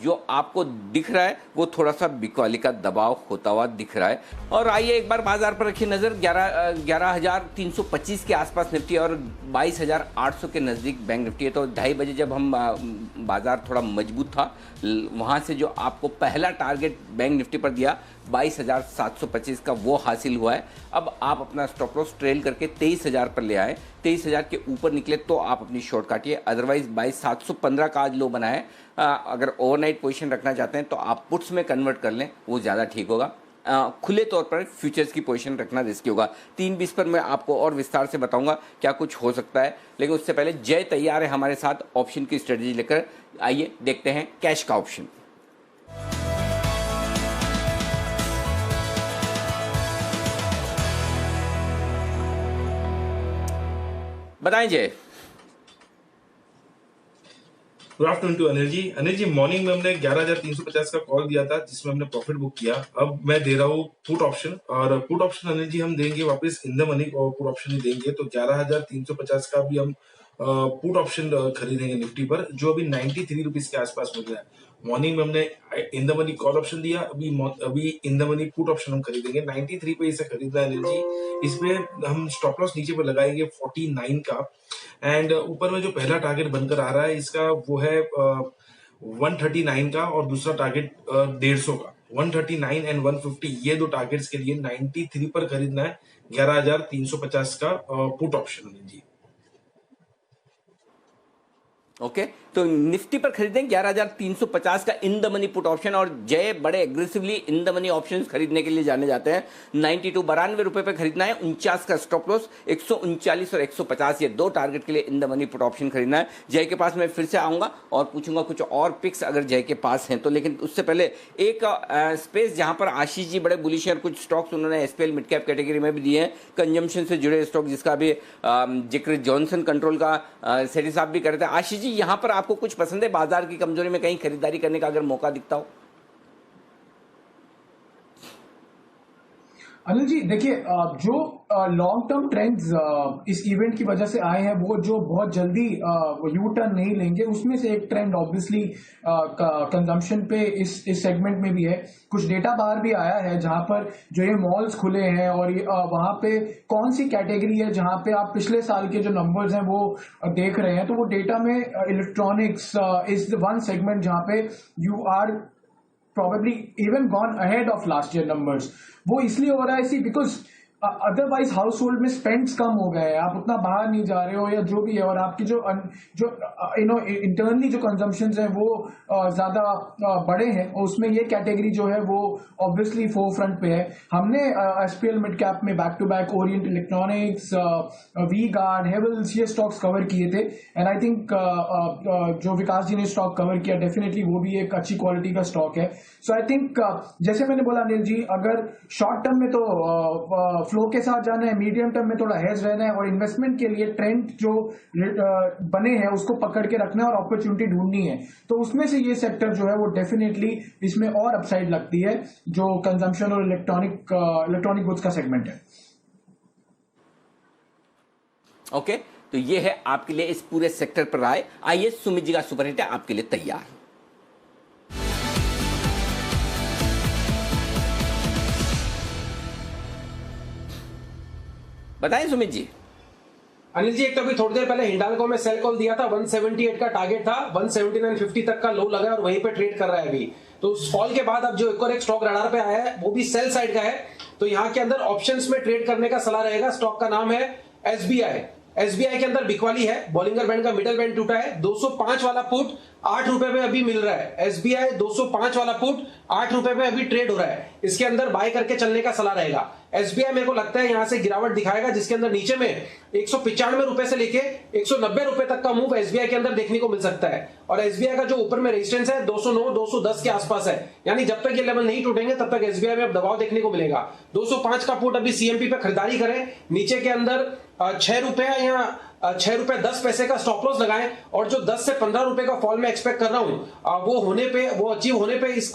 जो आपको दिख रहा है वो थोड़ा सा बिकवाली का दबाव होता हुआ दिख रहा है। और आइए एक बार बाजार पर रखिए नजर। 11,325 के आसपास निफ्टी और 22,800 के नजदीक बैंक निफ्टी है। तो 2:30 बजे जब हम बाजार थोड़ा मजबूत था, वहां से जो आपको पहला टारगेट बैंक निफ्टी पर दिया 22,725 का, वो हासिल हुआ है। अब आप अपना स्टॉप लॉस ट्रेल करके 23,000 पर ले आए। 23,000 के ऊपर निकले तो आप अपनी शॉर्ट काटिए, अदरवाइज 22,715 का आज लो बना है। अगर ओवरनाइट पोजीशन रखना चाहते हैं तो आप पुट्स में कन्वर्ट कर लें, वो ज़्यादा ठीक होगा। खुले तौर पर फ्यूचर्स की पोजीशन रखना रिस्की होगा। 3:20 पर मैं आपको और विस्तार से बताऊंगा क्या कुछ हो सकता है, लेकिन उससे पहले जय तैयार है हमारे साथ ऑप्शन की स्ट्रेटेजी लेकर। आइए देखते हैं कैश का ऑप्शन। बताएं Jai. Good afternoon to Anil ji. Anil ji, morning में हमने 11,350 का कॉल दिया था जिसमें हमने प्रॉफिट बुक किया। अब मैं दे रहा हूँ पुट ऑप्शन, और पुट ऑप्शन अनिल जी हम देंगे वापस इन द मनी, और पुट ऑप्शन ही देंगे। तो 11,350 का भी हम पुट ऑप्शन खरीदेंगे निफ्टी पर, जो अभी 93 रुपीज के आसपास मिल रहा है। मॉर्निंग में हमने in the money call option दिया, अभी in the money put option हम खरीदेंगे। 93 पे इसे खरीदना है अनिल जी। इसमें हम स्टॉप लॉस नीचे पर लगाएंगे 49 का, एंड ऊपर में जो पहला टारगेट बनकर आ रहा है इसका वो है 139 का, और दूसरा टारगेट 150 का। 139 एंड 150 ये दो टारगेट्स के लिए 93 पर खरीदना है 11,350 का पुट ऑप्शन जी। ओके, तो निफ्टी पर खरीदें 11,350 का in the money put option. और जय बड़े aggressively in the money options खरीदने के लिए जाने जाते हैं। 92 रुपए पे खरीदना है, 49 का स्टॉप लॉस, 139 और 150 ये दो टारगेट के लिए in the money put option खरीदना है। जय के पास मैं फिर से आऊंगा और पूछूंगा कुछ और पिक्स अगर जय के पास हैं तो, लेकिन उससे पहले एक स्पेस जहां पर आशीष जी बड़े बुलिश हैं, कुछ स्टॉक्स उन्होंने एसपीएल मिड कैप कैटेगरी में भी दिए हैं, कंजम्पशन से जुड़े स्टॉक, जिसका भी जिक्र जॉनसन कंट्रोल का सेठी साहब भी करते हैं। आशीष जी, यहां पर आपको कुछ पसंद है? बाजार की कमजोरी में कहीं खरीदारी करने का अगर मौका दिखता हो? अनिल जी देखिए, जो लॉन्ग टर्म ट्रेंड्स इस इवेंट की वजह से आए हैं वो जो बहुत जल्दी यू टर्न नहीं लेंगे, उसमें से एक ट्रेंड ऑब्वियसली कंजम्पशन पे इस सेगमेंट में भी है। कुछ डेटा बाहर भी आया है जहां पर जो ये मॉल्स खुले हैं और वहां पे कौन सी कैटेगरी है जहां पे आप पिछले साल के जो नंबर्स हैं वो देख रहे हैं, तो वो डेटा में इलेक्ट्रॉनिक्स इज वन सेगमेंट जहां पे you are probably even gone ahead of last year numbers। वो इसलिए हो रहा है इसी बिकॉज अदरवाइज हाउस होल्ड में स्पेंड्स कम हो गए हैं, आप उतना बाहर नहीं जा रहे हो या जो भी है, और आपकी जो इंटरनली जो कंजम्पशंस हैं वो ज्यादा बड़े हैं, और उसमें ये कैटेगरी जो है वो ऑब्वियसली फोर फ्रंट पे है। हमने एसपीएल मिड कैप में back to back Orient Electronics, V Guard, Havells, ये स्टॉक्स कवर किए थे, एंड आई थिंक जो विकास जी ने स्टॉक कवर किया डेफिनेटली वो भी एक अच्छी क्वालिटी का स्टॉक है। सो आई थिंक जैसे मैंने बोला अनिल जी, अगर शॉर्ट टर्म में तो फ्लो के साथ जाना है, मीडियम टर्म में थोड़ा हेज रहना है, और इन्वेस्टमेंट के लिए ट्रेंड जो बने हैं उसको पकड़ के रखना है और अपॉर्चुनिटी ढूंढनी है, तो उसमें से ये सेक्टर जो है वो डेफिनेटली इसमें और अपसाइड लगती है, जो कंजम्पशन और इलेक्ट्रॉनिक गुड्स का सेगमेंट है। ओके, तो ये है आपके लिए इस पूरे सेक्टर पर राय। आइए सुमित जी का सुपर हिट है आपके लिए तैयार। बताएं सुमित जी। अनिल जी, एक तो अभी थोड़ी देर पहले हिंडाल्को में सेल कॉल दिया था, 178 का टारगेट था, 179.50 तक का लो लगा और वहीं पे ट्रेड कर रहा है अभी। तो उस फॉल के बाद अब जो एक और एक स्टॉक रडार पे आया है वो भी सेल साइड का है, तो यहाँ के अंदर ऑप्शंस में ट्रेड करने का सलाह रहेगा। स्टॉक का नाम है एसबीआई। एसबीआई के अंदर बिकवाली है, बॉलिंगर बैंड का मिडल बैंड टूटा है, 205 वाला पुट 8 रुपए में अभी मिल रहा है। एसबीआई 205 वाला पुट 8 रुपए में अभी ट्रेड हो रहा है, इसके अंदर बाय करके चलने का सलाह रहेगा। एसबीआई मेरे को लगता है यहां से गिरावट दिखाएगा, जिसके अंदर नीचे में 195 रुपए से लेके 190 रुपए तक का मूव एसबीआई के अंदर देखने को मिल सकता है। और एसबीआई का जो ऊपर में रेजिस्टेंस है 209 210 के आसपास है, यानी जब तक ये लेवल नहीं टूटेंगे तब तक एसबीआई में अब दबाव देखने को मिलेगा। 205 का पुट अभी सीएमपी पे खरीदारी करें, नीचे के अंदर 6 रुपए या 6 रुपए 10 पैसे का स्टॉप लॉस लगाएं, और जो 10 से 15 रुपए का फॉल में एक्सपेक्ट कर रहा हूं वो अचीव होने पे इस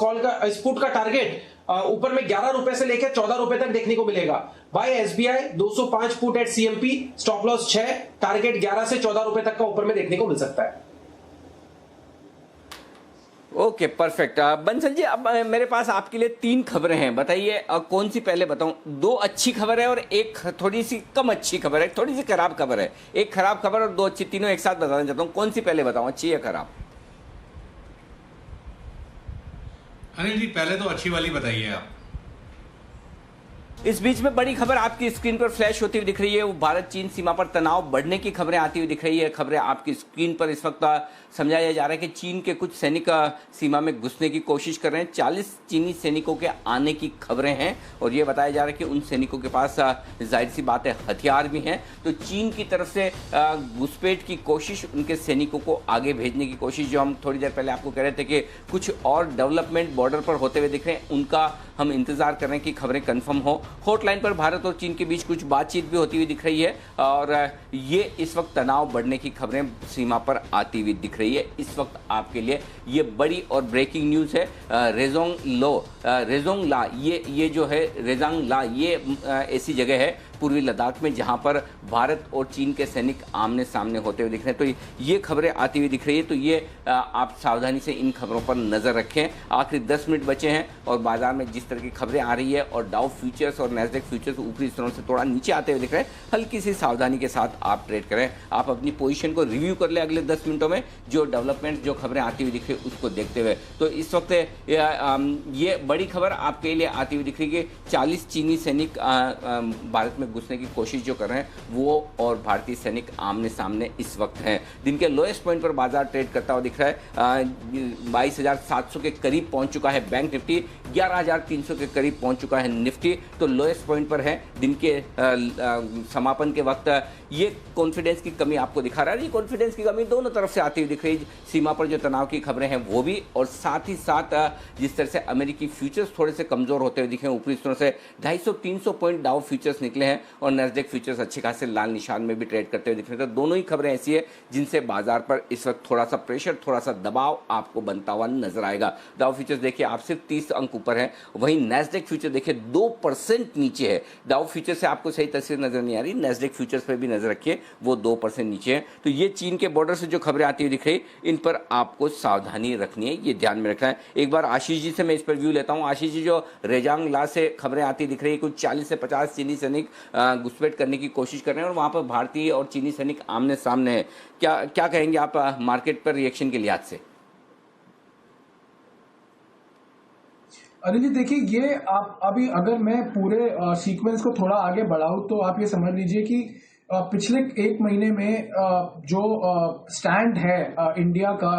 पुट का टारगेट ऊपर में 11 रुपए से लेकर 14 रुपए तक देखने को मिलेगा। Buy SBI 205 put at CMP, stop loss 6, target 11 से 14 रुपए तक का ऊपर में देखने को मिल सकता है। Okay, perfect. बंसल जी, अब मेरे पास आपके लिए 3 खबरें हैं, बताइए कौन सी पहले बताऊं? 2 अच्छी खबर है और एक थोड़ी सी कम अच्छी खबर है, थोड़ी सी खराब खबर है। एक खराब खबर और 2 अच्छी, तीनों एक साथ बताना चाहता हूं। कौन सी पहले बताऊं, अच्छी या खराब? अनिल जी, पहले तो अच्छी वाली बताइए आप। इस बीच में बड़ी खबर आपकी स्क्रीन पर फ्लैश होती हुई दिख रही है, वो भारत चीन सीमा पर तनाव बढ़ने की खबरें आती हुई दिख रही है। खबरें आपकी स्क्रीन पर इस वक्त समझाया जा रहा है कि चीन के कुछ सैनिक सीमा में घुसने की कोशिश कर रहे हैं। 40 चीनी सैनिकों के आने की खबरें हैं, और ये बताया जा रहा है कि उन सैनिकों के पास जाहिर सी बात है हथियार भी हैं, तो चीन की तरफ से घुसपैठ की कोशिश, उनके सैनिकों को आगे भेजने की कोशिश, जो हम थोड़ी देर पहले आपको कह रहे थे कि कुछ और डेवलपमेंट बॉर्डर पर होते हुए दिख रहे हैं, उनका हम इंतजार कर रहे हैं कि खबरें कंफर्म हो। हॉटलाइन पर भारत और चीन के बीच कुछ बातचीत भी होती हुई दिख रही है, और ये इस वक्त तनाव बढ़ने की खबरें सीमा पर आती हुई दिख रही है। इस वक्त आपके लिए ये बड़ी और ब्रेकिंग न्यूज़ है। रेजोंग ला, ये जो है रेजांग ला, ये ऐसी जगह है पूर्वी लद्दाख में जहां पर भारत और चीन के सैनिक आमने सामने होते हुए दिख रहे हैं। तो ये खबरें आती हुई दिख रही है, तो ये आप सावधानी से इन खबरों पर नजर रखें। आखिरी 10 मिनट बचे हैं और बाजार में जिस तरह की खबरें आ रही है, और डाउ फ्यूचर्स और नैस्डैक फ्यूचर्स ऊपरी स्तरों से थोड़ा नीचे आते हुए दिख रहे हैं, हल्की सी सावधानी के साथ आप ट्रेड करें। आप अपनी पोजीशन को रिव्यू कर लें अगले 10 मिनटों में, जो डेवलपमेंट, जो खबरें आती हुई दिख रही है उसको देखते हुए। तो इस वक्त ये बड़ी खबर आपके लिए आती हुई दिख रही है कि 40 चीनी सैनिक भारत में घुसने की कोशिश जो कर रहे हैं, वो और भारतीय सैनिक आमने सामने इस वक्त हैं। दिन के लोएस्ट पॉइंट पर बाजार ट्रेड करता हुआ दिख रहा है। 22,700 के करीब पहुंच चुका है बैंक निफ्टी, 11,300 के करीब पहुंच चुका है निफ्टी, तो लोएस्ट पॉइंट पर है। दिन के समापन के वक्त ये कॉन्फिडेंस की कमी आपको दिखा रहा है। ये कॉन्फिडेंस की कमी दोनों तरफ से आती हुई दिख रही है, सीमा पर जो तनाव की खबरें हैं वो भी, और साथ ही साथ जिस तरह से अमेरिकी फ्यूचर्स थोड़े से कमजोर होते हुए दिखे ऊपरी स्तरों से 250-300 पॉइंट डाउ फ्यूचर्स निकले हैं, और नैस्डैक फ्यूचर्स अच्छे खासे लाल निशान में भी ट्रेड करते हुए दिख रहे हैं। तो दोनों ही खबरें ऐसी है जिनसे बाजार पर इस वक्त थोड़ा सा प्रेशर, थोड़ा सा दबाव आपको बनता हुआ नजर आएगा। डाउ फ्यूचर्स देखिए आप सिर्फ 30 अंक ऊपर है, वहीं नैस्डैक फ्यूचर देखिए 2% नीचे है। डाउ फ्यूचर से आपको सही तस्वीर नजर नहीं आ रही, नैस्डैक फ्यूचर्स पर भी नजर रखिए, वो 2% नीचे है। तो ये चीन के बॉर्डर से जो खबरें आती हुई दिख रही, इन पर आपको सावधानी रखनी है, ये ध्यान में रखना है। एक बार आशीष जी से मैं इस पर व्यू लेता हूं। आशीष जी, जो रेजांग ला से खबरें आती दिख रही है, कुछ 40 से 50 चीनी सैनिक घुसपैठ करने की कोशिश कर रहे हैं और वहां पर भारतीय और चीनी सैनिक आमने सामने है। क्या कहेंगे आप मार्केट पर रिएक्शन के लिहाज से? अनिल जी देखिए, ये आप अभी अगर मैं पूरे सीक्वेंस को थोड़ा आगे बढ़ाऊं तो आप ये समझ लीजिए कि पिछले एक महीने में जो स्टैंड है इंडिया का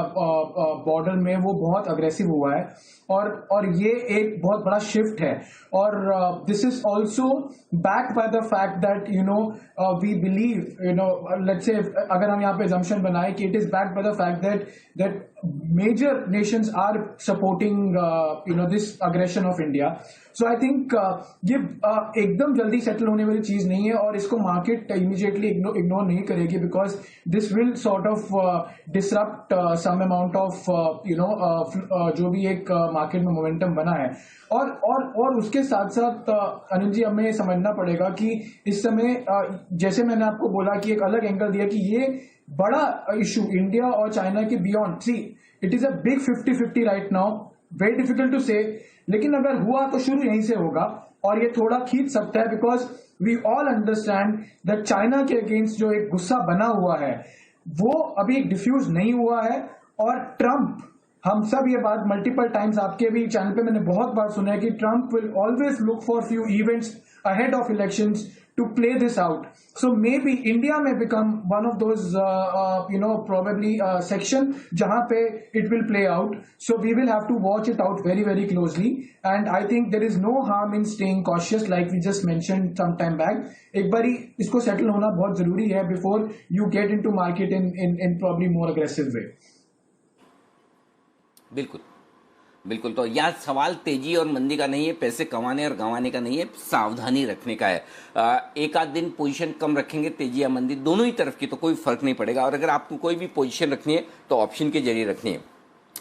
बॉर्डर में, वो बहुत अग्रेसिव हुआ है और ये एक बहुत बड़ा शिफ्ट है। और this is also backed by the fact that we believe let's say, अगर हम यहाँ पे assumption बनाए कि it is backed by the fact that major nations are supporting this aggression of India. So I think ये एकदम जल्दी सेटल होने वाली चीज नहीं है और इसको मार्केट इमीडिएटली इग्नोर नहीं करेगी, because this will sort of disrupt some amount of जो भी एक मार्केट में मोमेंटम बना है। और उसके साथ साथ अनिल जी, हमें समझना पड़ेगा कि इस समय जैसे मैंने आपको बोला कि एक अलग एंगल दिया कि ये बड़ा इशू इंडिया और चाइना के beyond, see it is a big 50-50 right now, very difficult to say, लेकिन अगर हुआ तो शुरू यहीं से होगा और ये थोड़ा खींच सकता है, because we all understand that China के अगेंस्ट जो एक गुस्सा बना हुआ है वो अभी डिफ्यूज नहीं हुआ है। और ट्रंप, हम सब ये बात मल्टीपल टाइम्स आपके भी चैनल पे मैंने बहुत बार सुना है कि Trump will always look for few events ahead of elections to play this out. So maybe India may become one of those, probably section jahan pe it will play out. So we will have to watch it out very, very closely. And I think there is no harm in staying cautious, like we just mentioned some time back. एक बारी इसको settle होना बहुत जरूरी है before you get into market in probably more aggressive way. बिल्कुल। तो यह सवाल तेजी और मंदी का नहीं है, पैसे कमाने और गंवाने का नहीं है, सावधानी रखने का है। एक आध दिन पोजीशन कम रखेंगे, तेजी या मंदी दोनों ही तरफ की, तो कोई फर्क नहीं पड़ेगा। और अगर आपको कोई भी पोजीशन रखनी है तो ऑप्शन के जरिए रखनी है,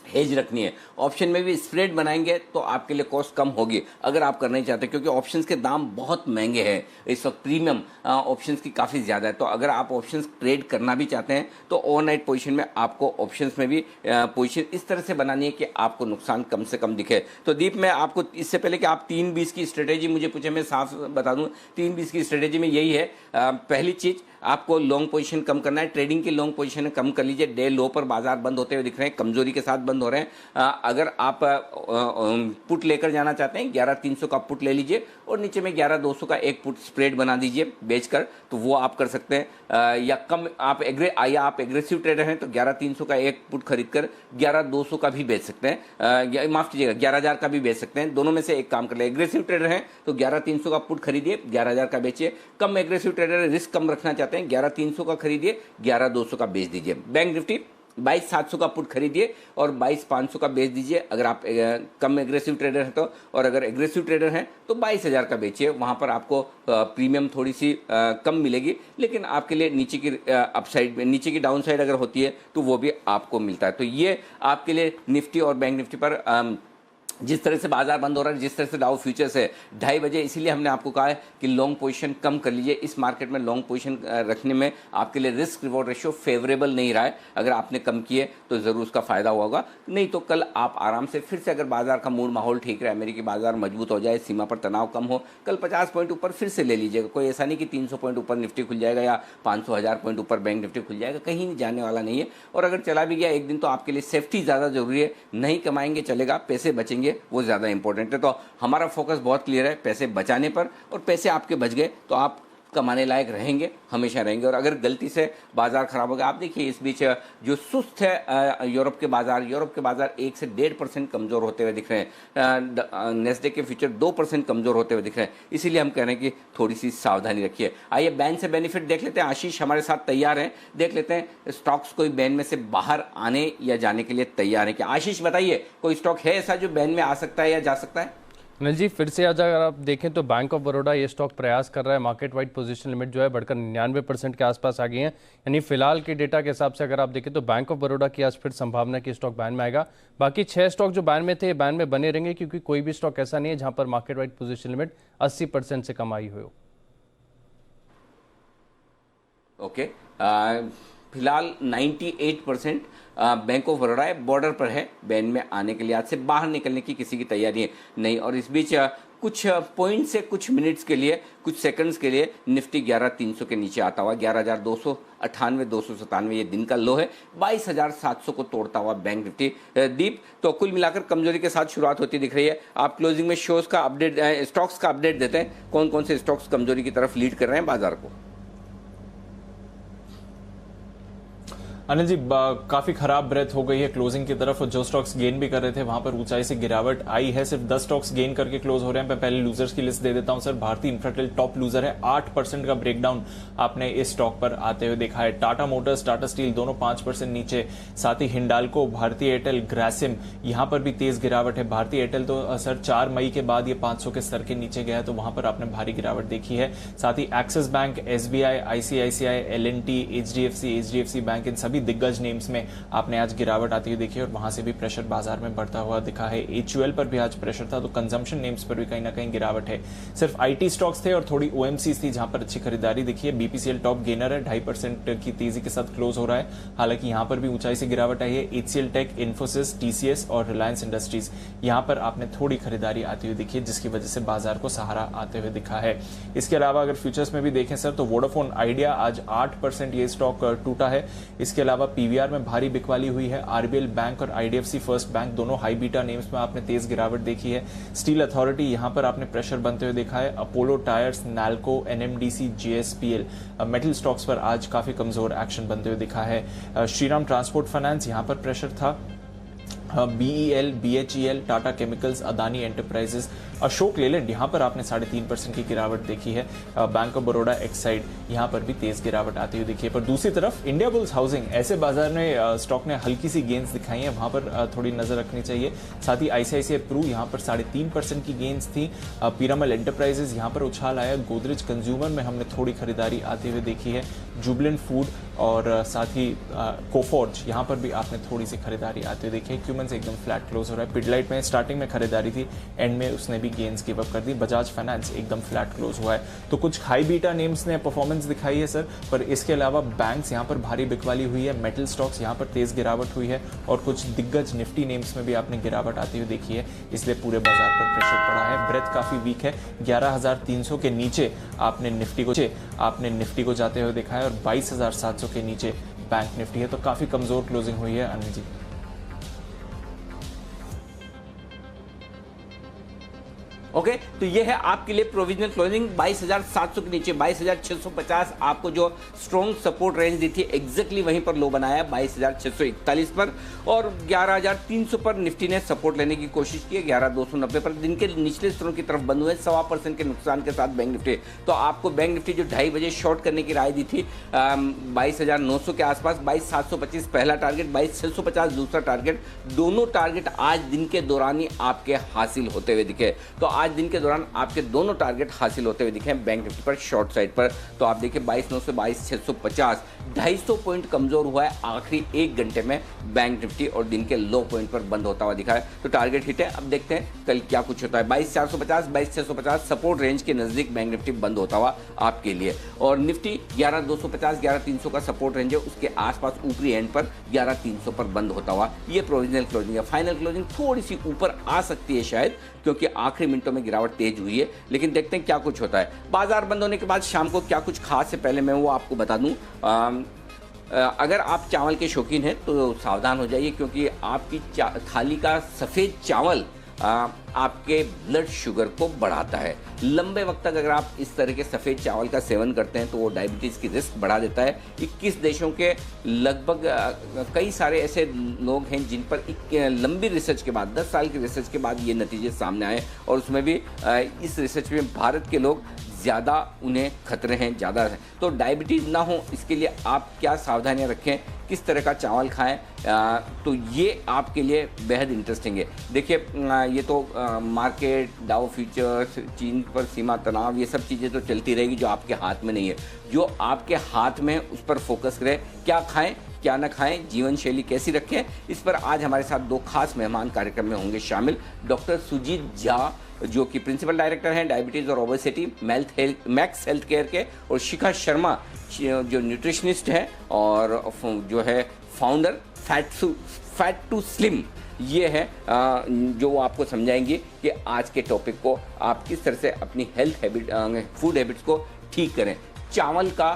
हेज रखनी है। ऑप्शन में भी स्प्रेड बनाएंगे तो आपके लिए कॉस्ट कम होगी अगर आप करना ही चाहते हैं, क्योंकि ऑप्शंस के दाम बहुत महंगे हैं इस वक्त, प्रीमियम ऑप्शंस की काफ़ी ज़्यादा है। तो अगर आप ऑप्शंस ट्रेड करना भी चाहते हैं तो ओवरनाइट पोजीशन में आपको ऑप्शंस में भी पोजीशन इस तरह से बनानी है कि आपको नुकसान कम से कम दिखे। तो दीप, मैं आपको इससे पहले कि आप 3-20 की स्ट्रेटेजी मुझे पूछे, मैं साफ बता दूं, 3-20 की स्ट्रेटेजी में यही है, पहली चीज़ आपको लॉन्ग पोजीशन कम करना है, ट्रेडिंग की लॉन्ग पोजीशन कम कर लीजिए। डे लो पर बाजार बंद होते हुए दिख रहे हैं, कमजोरी के साथ बंद हो रहे हैं। अगर आप पुट लेकर जाना चाहते हैं, 11,300 का पुट ले लीजिए और नीचे में 11,200 का एक पुट स्प्रेड बना दीजिए बेचकर, तो वो आप कर सकते हैं। या कम आप एग्रेसिव ट्रेडर हैं तो 11,300 का एक पुट खरीदकर 11,200 का भी बेच सकते हैं, माफ कीजिएगा 11,000 का भी बेच सकते हैं। दोनों में से एक काम कर ले। एग्रेसिव ट्रेडर हैं तो 11,300 का पुट खरीदिए, 11,000 का बेचिए। कम एग्रेसिव ट्रेडर रिस्क कम रखना चाहते हैं, 11,300 का खरीदिए, 11,200 का बेच दीजिए। बैंक निफ्टी 22,700 का पुट खरीदिए और 22,500 का बेच दीजिए अगर आप कम एग्रेसिव ट्रेडर हैं तो, और अगर एग्रेसिव ट्रेडर हैं तो 22,000 का बेचिए। वहां पर आपको प्रीमियम थोड़ी सी कम मिलेगी, लेकिन आपके लिए नीचे की अपसाइड में, नीचे की डाउन साइड अगर होती है तो वो भी आपको मिलता है। तो ये आपके लिए निफ्टी और बैंक निफ्टी पर जिस तरह से बाजार बंद हो रहा है, जिस तरह से डाउ फ्यूचर्स है 2:30 बजे, इसीलिए हमने आपको कहा है कि लॉन्ग पोजीशन कम कर लीजिए। इस मार्केट में लॉन्ग पोजीशन रखने में आपके लिए रिस्क रिवॉर्ड रेशियो फेवरेबल नहीं रहा है। अगर आपने कम किए तो जरूर उसका फायदा होगा, नहीं तो कल आप आराम से फिर से, अगर बाजार का मूड माहौल ठीक रहे, अमेरिकी बाजार मजबूत हो जाए, सीमा पर तनाव कम हो, कल 50 पॉइंट ऊपर फिर से ले लीजिएगा। कोई ऐसा नहीं कि 300 पॉइंट ऊपर निफ्टी खुल जाएगा या 500-1000 पॉइंट ऊपर बैंक निफ्टी खुल जाएगा, कहीं नहीं जाने वाला नहीं है। और अगर चला भी गया एक दिन तो आपके लिए सेफ्टी ज़्यादा जरूरी है। नहीं कमाएंगे चलेगा, पैसे बचेंगे वो ज़्यादा इंपॉर्टेंट है। तो हमारा फोकस बहुत क्लियर है, पैसे बचाने पर, और पैसे आपके बच गए तो आप कमाने लायक रहेंगे, हमेशा रहेंगे। और अगर गलती से बाजार खराब हो गया, आप देखिए इस बीच जो सुस्त है यूरोप के बाजार 1 से 1.5% कमजोर होते हुए दिख रहे हैं। नेस्डैक के फ्यूचर 2% कमजोर होते हुए दिख रहे हैं। इसीलिए हम कह रहे हैं कि थोड़ी सी सावधानी रखिए। आइए बैन से बेनिफिट देख लेते हैं। आशीष हमारे साथ तैयार हैं, देख लेते हैं स्टॉक्स कोई बैन में से बाहर आने या जाने के लिए तैयार है क्या। आशीष बताइए, कोई स्टॉक है ऐसा जो बैन में आ सकता है या जा सकता है? अनिल जी, फिर से आज अगर आप देखें तो बैंक ऑफ बड़ौदा ये स्टॉक प्रयास कर रहा है, मार्केट वाइड पोजीशन लिमिट जो है बढ़कर 99% के आसपास आ गई है। यानी फिलहाल के डेटा के हिसाब से अगर आप देखें तो बैंक ऑफ बड़ौदा की आज फिर संभावना है कि स्टॉक बैन में आएगा। बाकी 6 स्टॉक जो बैन में थे बैन में बने रहेंगे, क्योंकि कोई भी स्टॉक ऐसा नहीं है जहां पर मार्केट वाइड पोजीशन लिमिट 80% से कम आई हुई हो। ओके, फिलहाल 98% बैंक ऑफ बड़ौदा बॉर्डर पर है, बैन में आने के लिए आज से बाहर निकलने की किसी की तैयारी नहीं। और इस बीच कुछ पॉइंट से कुछ मिनट्स के लिए, कुछ सेकंड्स के लिए निफ्टी 11,300 के नीचे आता हुआ 11,298 297 ये दिन का लो है। 22,700 को तोड़ता हुआ बैंक निफ्टी। दीप, तो कुल मिलाकर कमजोरी के साथ शुरुआत होती दिख रही है। आप क्लोजिंग में शोज का अपडेट, स्टॉक्स का अपडेट देते हैं, कौन कौन से स्टॉक्स कमजोरी की तरफ लीड कर रहे हैं बाजार को? अनिल जी, काफी खराब ब्रेथ हो गई है क्लोजिंग की तरफ, और जो स्टॉक्स गेन भी कर रहे थे वहां पर ऊंचाई से गिरावट आई है। सिर्फ 10 स्टॉक्स गेन करके क्लोज हो रहे हैं। मैं पहले लूजर्स की लिस्ट दे देता हूं सर। भारतीय इंफ्राटेल टॉप लूजर है, 8% का ब्रेकडाउन आपने इस स्टॉक पर आते हुए देखा है। टाटा मोटर्स, टाटा स्टील दोनों 5% नीचे, साथ ही हिंडाल्को, भारतीय एयरटेल, ग्रासिम यहां पर भी तेज गिरावट है। भारतीय एयरटेल तो सर 4 मई के बाद ये 500 के स्तर के नीचे गया है, तो वहां पर आपने भारी गिरावट देखी है। साथ ही Axis bank, SBI, ICICI, LNT, HDFC bank, इन सभी दिग्गज नेम्स में आपने आज गिरावट आती हुई देखी, और वहां से भी प्रेशर बाजार में बढ़ता हुआ दिखा है। HUL पर भी आज प्रेशर था, तो कंजम्पशन नेम्स पर भी कहीं ना कहीं गिरावट है। सिर्फ IT स्टॉक्स थे और थोड़ी OMCs थी जहां पर अच्छी खरीदारी दिखी है। BPCL टॉप गेनर है, 2.5% की तेजी के साथ क्लोज हो रहा है। हालांकि यहां पर भी ऊंचाई से गिरावट आई है। HCL टेक, इन्फोसिस, TCS और रिलायंस इंडस्ट्रीज यहां पर आपने थोड़ी खरीदारी आती हुई दिखी है, जिसकी वजह से बाजार को सहारा आते हुए दिखा है। इसके अलावा अगर फ्यूचर्स में भी देखें सर, तो वोडाफोन आइडिया आज 8% ये स्टॉक टूटा है। इसके अलावा PVR में भारी बिकवाली हुई है। RBL बैंक और IDFC फर्स्ट बैंक दोनों हाई बीटा नेम्स में आपने तेज गिरावट देखी है। स्टील अथॉरिटी यहां पर आपने प्रेशर बनते हुए देखा है। Apollo tyres, NALCO, NMDC, JSPL metal stocks पर आज काफी कमजोर एक्शन बनते हुए दिखा है। श्रीराम ट्रांसपोर्ट फाइनेंस यहां पर प्रेशर था। BEL, BHEL, Tata chemicals, Adani enterprises, Ashok Leyland यहां पर आपने 3.5% की गिरावट देखी है। बैंक ऑफ बड़ौदा एक्साइड यहां पर भी तेज गिरावट आती हुई देखी है। पर दूसरी तरफ इंडिया बुल्स हाउसिंग, ऐसे बाजार में स्टॉक ने हल्की सी गेंस दिखाई है, वहां पर थोड़ी नजर रखनी चाहिए। साथ ही ICICI प्रू यहां पर 3.5% की गेंस थी। पीरामल एंटरप्राइजेस यहां पर उछाल आया। गोदरेज कंज्यूमर में हमने थोड़ी खरीदारी आती हुई देखी है। जुबलेंट फूड और साथ ही कोफोर्ज यहां पर भी आपने थोड़ी सी खरीदारी आती हुई देखी है। क्यूमन से एकदम फ्लैट क्लोज हो रहा है। पिडलाइट में स्टार्टिंग में खरीदारी थी, एंड में उसने भी गेंस गिव अप कर दी। बजाज फाइनेंस एकदम फ्लैट क्लोज हुआ है। तो कुछ हाई बीटा नेम्स ने परफॉर्मेंस दिखाई है सर, पर इसके अलावा बैंक्स यहां पर भारी बिकवाली हुई है। मेटल स्टॉक्स यहां पर तेज गिरावट हुई है, और कुछ दिग्गज निफ्टी नेम्स में भी आपने गिरावट आती हुई देखी है। इसलिए पूरे बाजार पर प्रेशर पड़ा है। ब्रेथ काफी वीक है। 11,300 के नीचे आपने निफ्टी को जाते हुए देखा है, और 22,700 के नीचे बैंक निफ्टी है। तो काफी कमजोर क्लोजिंग हुई है अनिल जी। ओके, तो ये है आपके लिए प्रोविजनल क्लोजिंग। 22,700 के नीचे 22,650 आपको जो स्ट्रॉन्ग सपोर्ट रेंज दी थी, एग्जैक्टली वहीं पर लो बनाया 22,641 पर, और 11,300 पर निफ्टी ने सपोर्ट लेने की कोशिश की है। 11,290 पर दिन के निचले स्तरों की तरफ बंद हुए 1.25% के नुकसान के साथ बैंक निफ्टी। तो आपको बैंक निफ्टी जो 2:30 बजे शॉर्ट करने की राय दी थी 22,900 के आसपास, 22,725 पहला टारगेट, 22,650 दूसरा टारगेट, दोनों टारगेट आज दिन के दौरान ही आपके हासिल होते हुए दिखे। तो आज दिन के दौरान आपके दोनों टारगेट हासिल होते हुए दिखे हैं बैंक निफ्टी पर शॉर्ट साइड पर। तो आप देखिए 22,900 से 22,650, 250 पॉइंट कमजोर हुआ है आखिरी 1 घंटे में बैंक निफ्टी, और दिन के लो पॉइंट पर बंद होता हुआ दिखा है। तो टारगेट हिट है। अब देखते हैं कल क्या कुछ होता है। 22,450, 22,650 सपोर्ट रेंज के नजदीक बैंक निफ्टी बंद होता हुआ आपके लिए, और निफ्टी 11,250, 11,300 का सपोर्ट रेंज है, उसके आसपास ऊपरी एंड पर 11,300 पर बंद होता हुआ ये प्रोविजनल क्लोजिंग है। फाइनल क्लोजिंग थोड़ी सी ऊपर आ सकती है शायद, क्योंकि आखिरी मिनटों में गिरावट तेज हुई है, लेकिन देखते हैं क्या कुछ होता है। बाजार बंद होने के बाद शाम को क्या कुछ खास है, पहले मैं वो आपको बता दूं। अगर आप चावल के शौकीन हैं तो सावधान हो जाइए, क्योंकि आपकी थाली का सफ़ेद चावल आपके ब्लड शुगर को बढ़ाता है। लंबे वक्त तक अगर आप इस तरह के सफ़ेद चावल का सेवन करते हैं तो वो डायबिटीज़ की रिस्क बढ़ा देता है। 21 देशों के लगभग कई सारे ऐसे लोग हैं जिन पर एक लंबी रिसर्च के बाद, 10 साल की रिसर्च के बाद ये नतीजे सामने आए, और उसमें भी इस रिसर्च में भारत के लोग ज़्यादा उन्हें खतरे हैं, ज़्यादा है। तो डायबिटीज़ ना हो इसके लिए आप क्या सावधानियां रखें, किस तरह का चावल खाएं, तो ये आपके लिए बेहद इंटरेस्टिंग है। देखिए ये तो मार्केट, डाउ फ्यूचर्स, चीन पर सीमा तनाव, ये सब चीज़ें तो चलती रहेगी जो आपके हाथ में नहीं है। जो आपके हाथ में उस पर फोकस करें, क्या खाएं क्या ना खाएं, जीवन शैली कैसी रखें, इस पर आज हमारे साथ दो खास मेहमान कार्यक्रम में होंगे शामिल। डॉक्टर सुजीत झा जो कि प्रिंसिपल डायरेक्टर हैं डायबिटीज़ और ओबेसिटी मैक्स हेल्थ केयर के, और शिखा शर्मा जो न्यूट्रिशनिस्ट हैं और जो है फाउंडर फैट टू स्लिम, ये है जो वो आपको समझाएंगे कि आज के टॉपिक को आप किस तरह से अपनी हेल्थ हैबिट, फूड हैबिट्स को ठीक करें। चावल का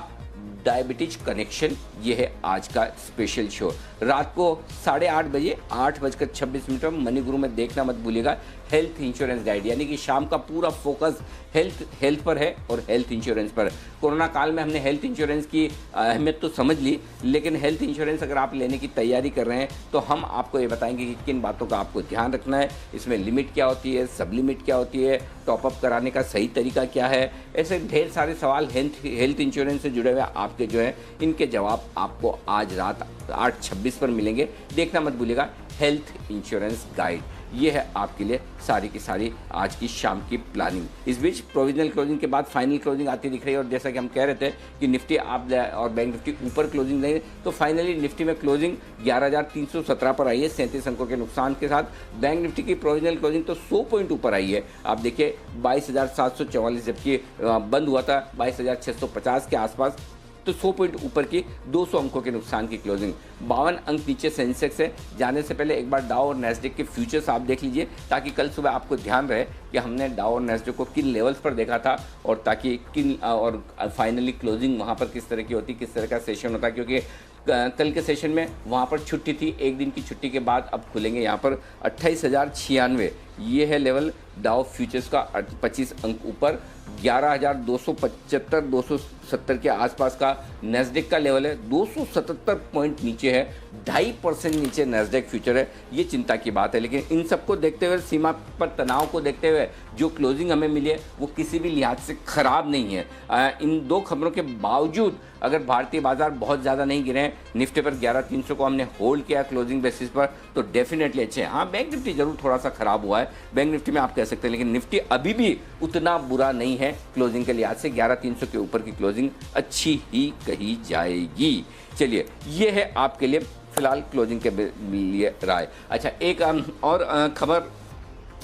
डायबिटीज कनेक्शन, ये है आज का स्पेशल शो। रात को 8:30 बजे 8:26 पर मनी गुरु में देखना मत भूलिएगा हेल्थ इंश्योरेंस गाइड, यानी कि शाम का पूरा फोकस हेल्थ पर है और हेल्थ इंश्योरेंस पर। कोरोना काल में हमने हेल्थ इंश्योरेंस की अहमियत तो समझ ली, लेकिन हेल्थ इंश्योरेंस अगर आप लेने की तैयारी कर रहे हैं तो हम आपको ये बताएंगे कि किन बातों का आपको ध्यान रखना है, इसमें लिमिट क्या होती है, सब लिमिट क्या होती है, टॉपअप कराने का सही तरीका क्या है। ऐसे ढेर सारे सवाल हेल्थ इंश्योरेंस से जुड़े हुए आपके जो है, इनके जवाब आपको आज रात 8:26 पर मिलेंगे। देखना मत भूलिएगा हेल्थ इंश्योरेंस गाइड, ये है आपके लिए सारी की सारी आज की शाम की प्लानिंग। इस बीच प्रोविजनल क्लोजिंग के बाद फाइनल क्लोजिंग आती दिख रही है, और जैसा कि हम कह रहे थे कि निफ्टी आप और बैंक निफ्टी ऊपर क्लोजिंग देंगे, तो फाइनली निफ्टी में क्लोजिंग 11,317 पर आई है 37 अंकों के नुकसान के साथ। बैंक निफ्टी की प्रोविजनल क्लोजिंग तो 100 पॉइंट ऊपर आई है, आप देखिए 22,744, जबकि बंद हुआ था 22,650 के आसपास, तो 100 पॉइंट ऊपर की 200 अंकों के नुकसान की क्लोजिंग। 52 अंक नीचे सेंसेक्स है। जाने से पहले एक बार डाउ और नैस्डैक के फ्यूचर्स आप देख लीजिए, ताकि कल सुबह आपको ध्यान रहे कि हमने डाउ और नैस्डैक को किन लेवल्स पर देखा था, और ताकि किन और फाइनली क्लोजिंग वहाँ पर किस तरह की होती, किस तरह का सेशन होता, क्योंकि कल के सेशन में वहाँ पर छुट्टी थी, एक दिन की छुट्टी के बाद अब खुलेंगे यहाँ पर 28,096, ये है लेवल डाउ फ्यूचर्स का 25 अंक ऊपर। 11,275 270 के आसपास का नैस्डैक का लेवल है, 277 पॉइंट नीचे है, 2.5% नीचे नैस्डैक फ्यूचर है। ये चिंता की बात है, लेकिन इन सबको देखते हुए, सीमा पर तनाव को देखते हुए जो क्लोजिंग हमें मिली है वो किसी भी लिहाज से ख़राब नहीं है। इन दो खबरों के बावजूद अगर भारतीय बाजार बहुत ज़्यादा नहीं गिरे हैं, निफ्टी पर 11,300 को हमने होल्ड किया क्लोजिंग बेसिस पर, तो डेफिनेटली अच्छे हैं। हाँ, बैंक निफ्टी जरूर थोड़ा सा ख़राब हुआ है, बैंक निफ्टी में आप कह सकते हैं, लेकिन निफ्टी अभी भी उतना बुरा नहीं है क्लोजिंग के लिहाज से। 11,300 के ऊपर की क्लोजिंग अच्छी ही कही जाएगी। चलिए, ये है आपके लिए फिलहाल क्लोजिंग के लिए राय। अच्छा, एक और खबर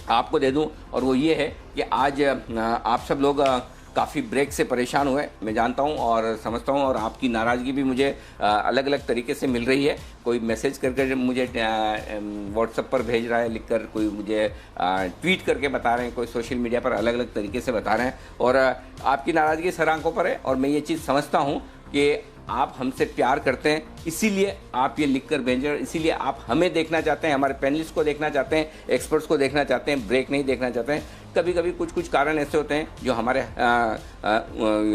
आपको दे दूं, और वो ये है कि आज आप सब लोग काफ़ी ब्रेक से परेशान हुए, मैं जानता हूं और समझता हूं, और आपकी नाराज़गी भी मुझे अलग अलग तरीके से मिल रही है। कोई मैसेज करके मुझे व्हाट्सएप पर भेज रहा है लिखकर, कोई मुझे ट्वीट करके बता रहे हैं, कोई सोशल मीडिया पर अलग अलग तरीके से बता रहे हैं, और आपकी नाराज़गी सर आंखों पर है। और मैं ये चीज़ समझता हूँ कि आप हमसे प्यार करते हैं, इसीलिए आप ये लिखकर भेज रहे हैं, इसीलिए आप हमें देखना चाहते हैं, हमारे पैनलिस्ट को देखना चाहते हैं, एक्सपर्ट्स को देखना चाहते हैं, ब्रेक नहीं देखना चाहते हैं। कभी कभी कुछ कारण ऐसे होते हैं जो हमारे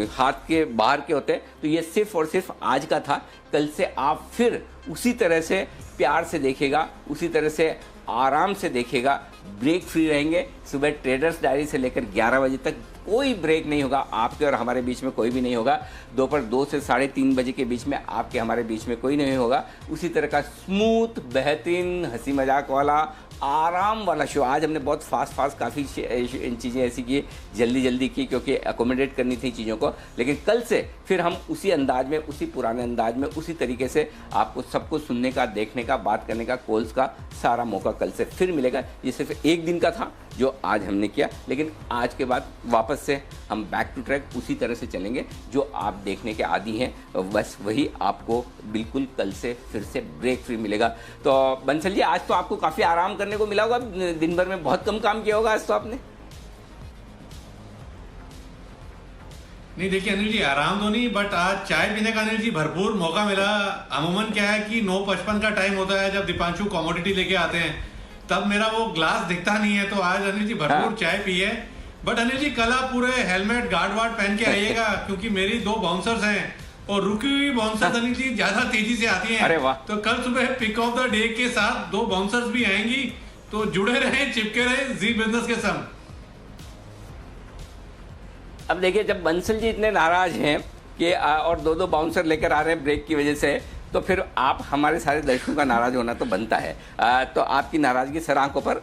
हाथ के बाहर के होते हैं, तो ये सिर्फ और सिर्फ आज का था। कल से आप फिर उसी तरह से प्यार से देखेगा, उसी तरह से आराम से देखेगा, ब्रेक फ्री रहेंगे। सुबह ट्रेडर्स डायरी से लेकर 11 बजे तक कोई ब्रेक नहीं होगा, आपके और हमारे बीच में कोई भी नहीं होगा। दोपहर 2 से 3:30 बजे के बीच में आपके हमारे बीच में कोई नहीं होगा। उसी तरह का स्मूथ, बेहतरीन, हंसी मजाक वाला, आराम वाला शो। आज हमने बहुत फास्ट काफ़ी चीज़ें ऐसी की, जल्दी की, क्योंकि अकोमोडेट करनी थी चीज़ों को। लेकिन कल से फिर हम उसी अंदाज में, उसी पुराने अंदाज में, उसी तरीके से आपको सबको सुनने का, देखने का, बात करने का, कॉल्स का सारा मौका कल से फिर मिलेगा। ये सिर्फ एक दिन का था जो आज हमने किया, लेकिन आज के बाद वापस से हम बैक टू ट्रैक उसी तरह से चलेंगे जो आप देखने के आदी हैं। बस वही आपको बिल्कुल कल से फिर से ब्रेक फ्री मिलेगा। तो बंसल जी, आज तो आपको काफ़ी आराम करने को मिला होगा, दिन भर में बहुत कम काम किया होगा आज तो आपने। नहीं देखिए अनिल जी, आराम तो नहीं, बट आज चाय पीने का अनिल जी भरपूर मौका मिला। अमूमन क्या है कि 9:55 का टाइम होता है जब दीपांशु कमोडिटी लेके आते हैं, तब मेरा वो ग्लास दिखता नहीं है, तो आज अनिल जी भरपूर चाय पी है। बट अनिल जी कल आप पूरे हेलमेट गार्ड वार्ड पहन के आइएगा, क्योंकि मेरी 2 बाउंसर्स हैं, और रुकी हुई बाउंसर्स अनिल जी ज्यादा तेजी से आती हैं। अरे वाह। तो कल सुबह पिक ऑफ द डे के साथ 2 बाउंसर्स भी आएंगी, तो जुड़े रहें, चिपके रहें जी बिजनेस के संग। अब देखिए, जब बंसल जी इतने नाराज हैं कि और दो बाउंसर लेकर आ रहे हैं ब्रेक की वजह से, तो फिर आप हमारे सारे दर्शकों का नाराज होना तो बनता है। तो आपकी नाराजगी सर आंखों पर।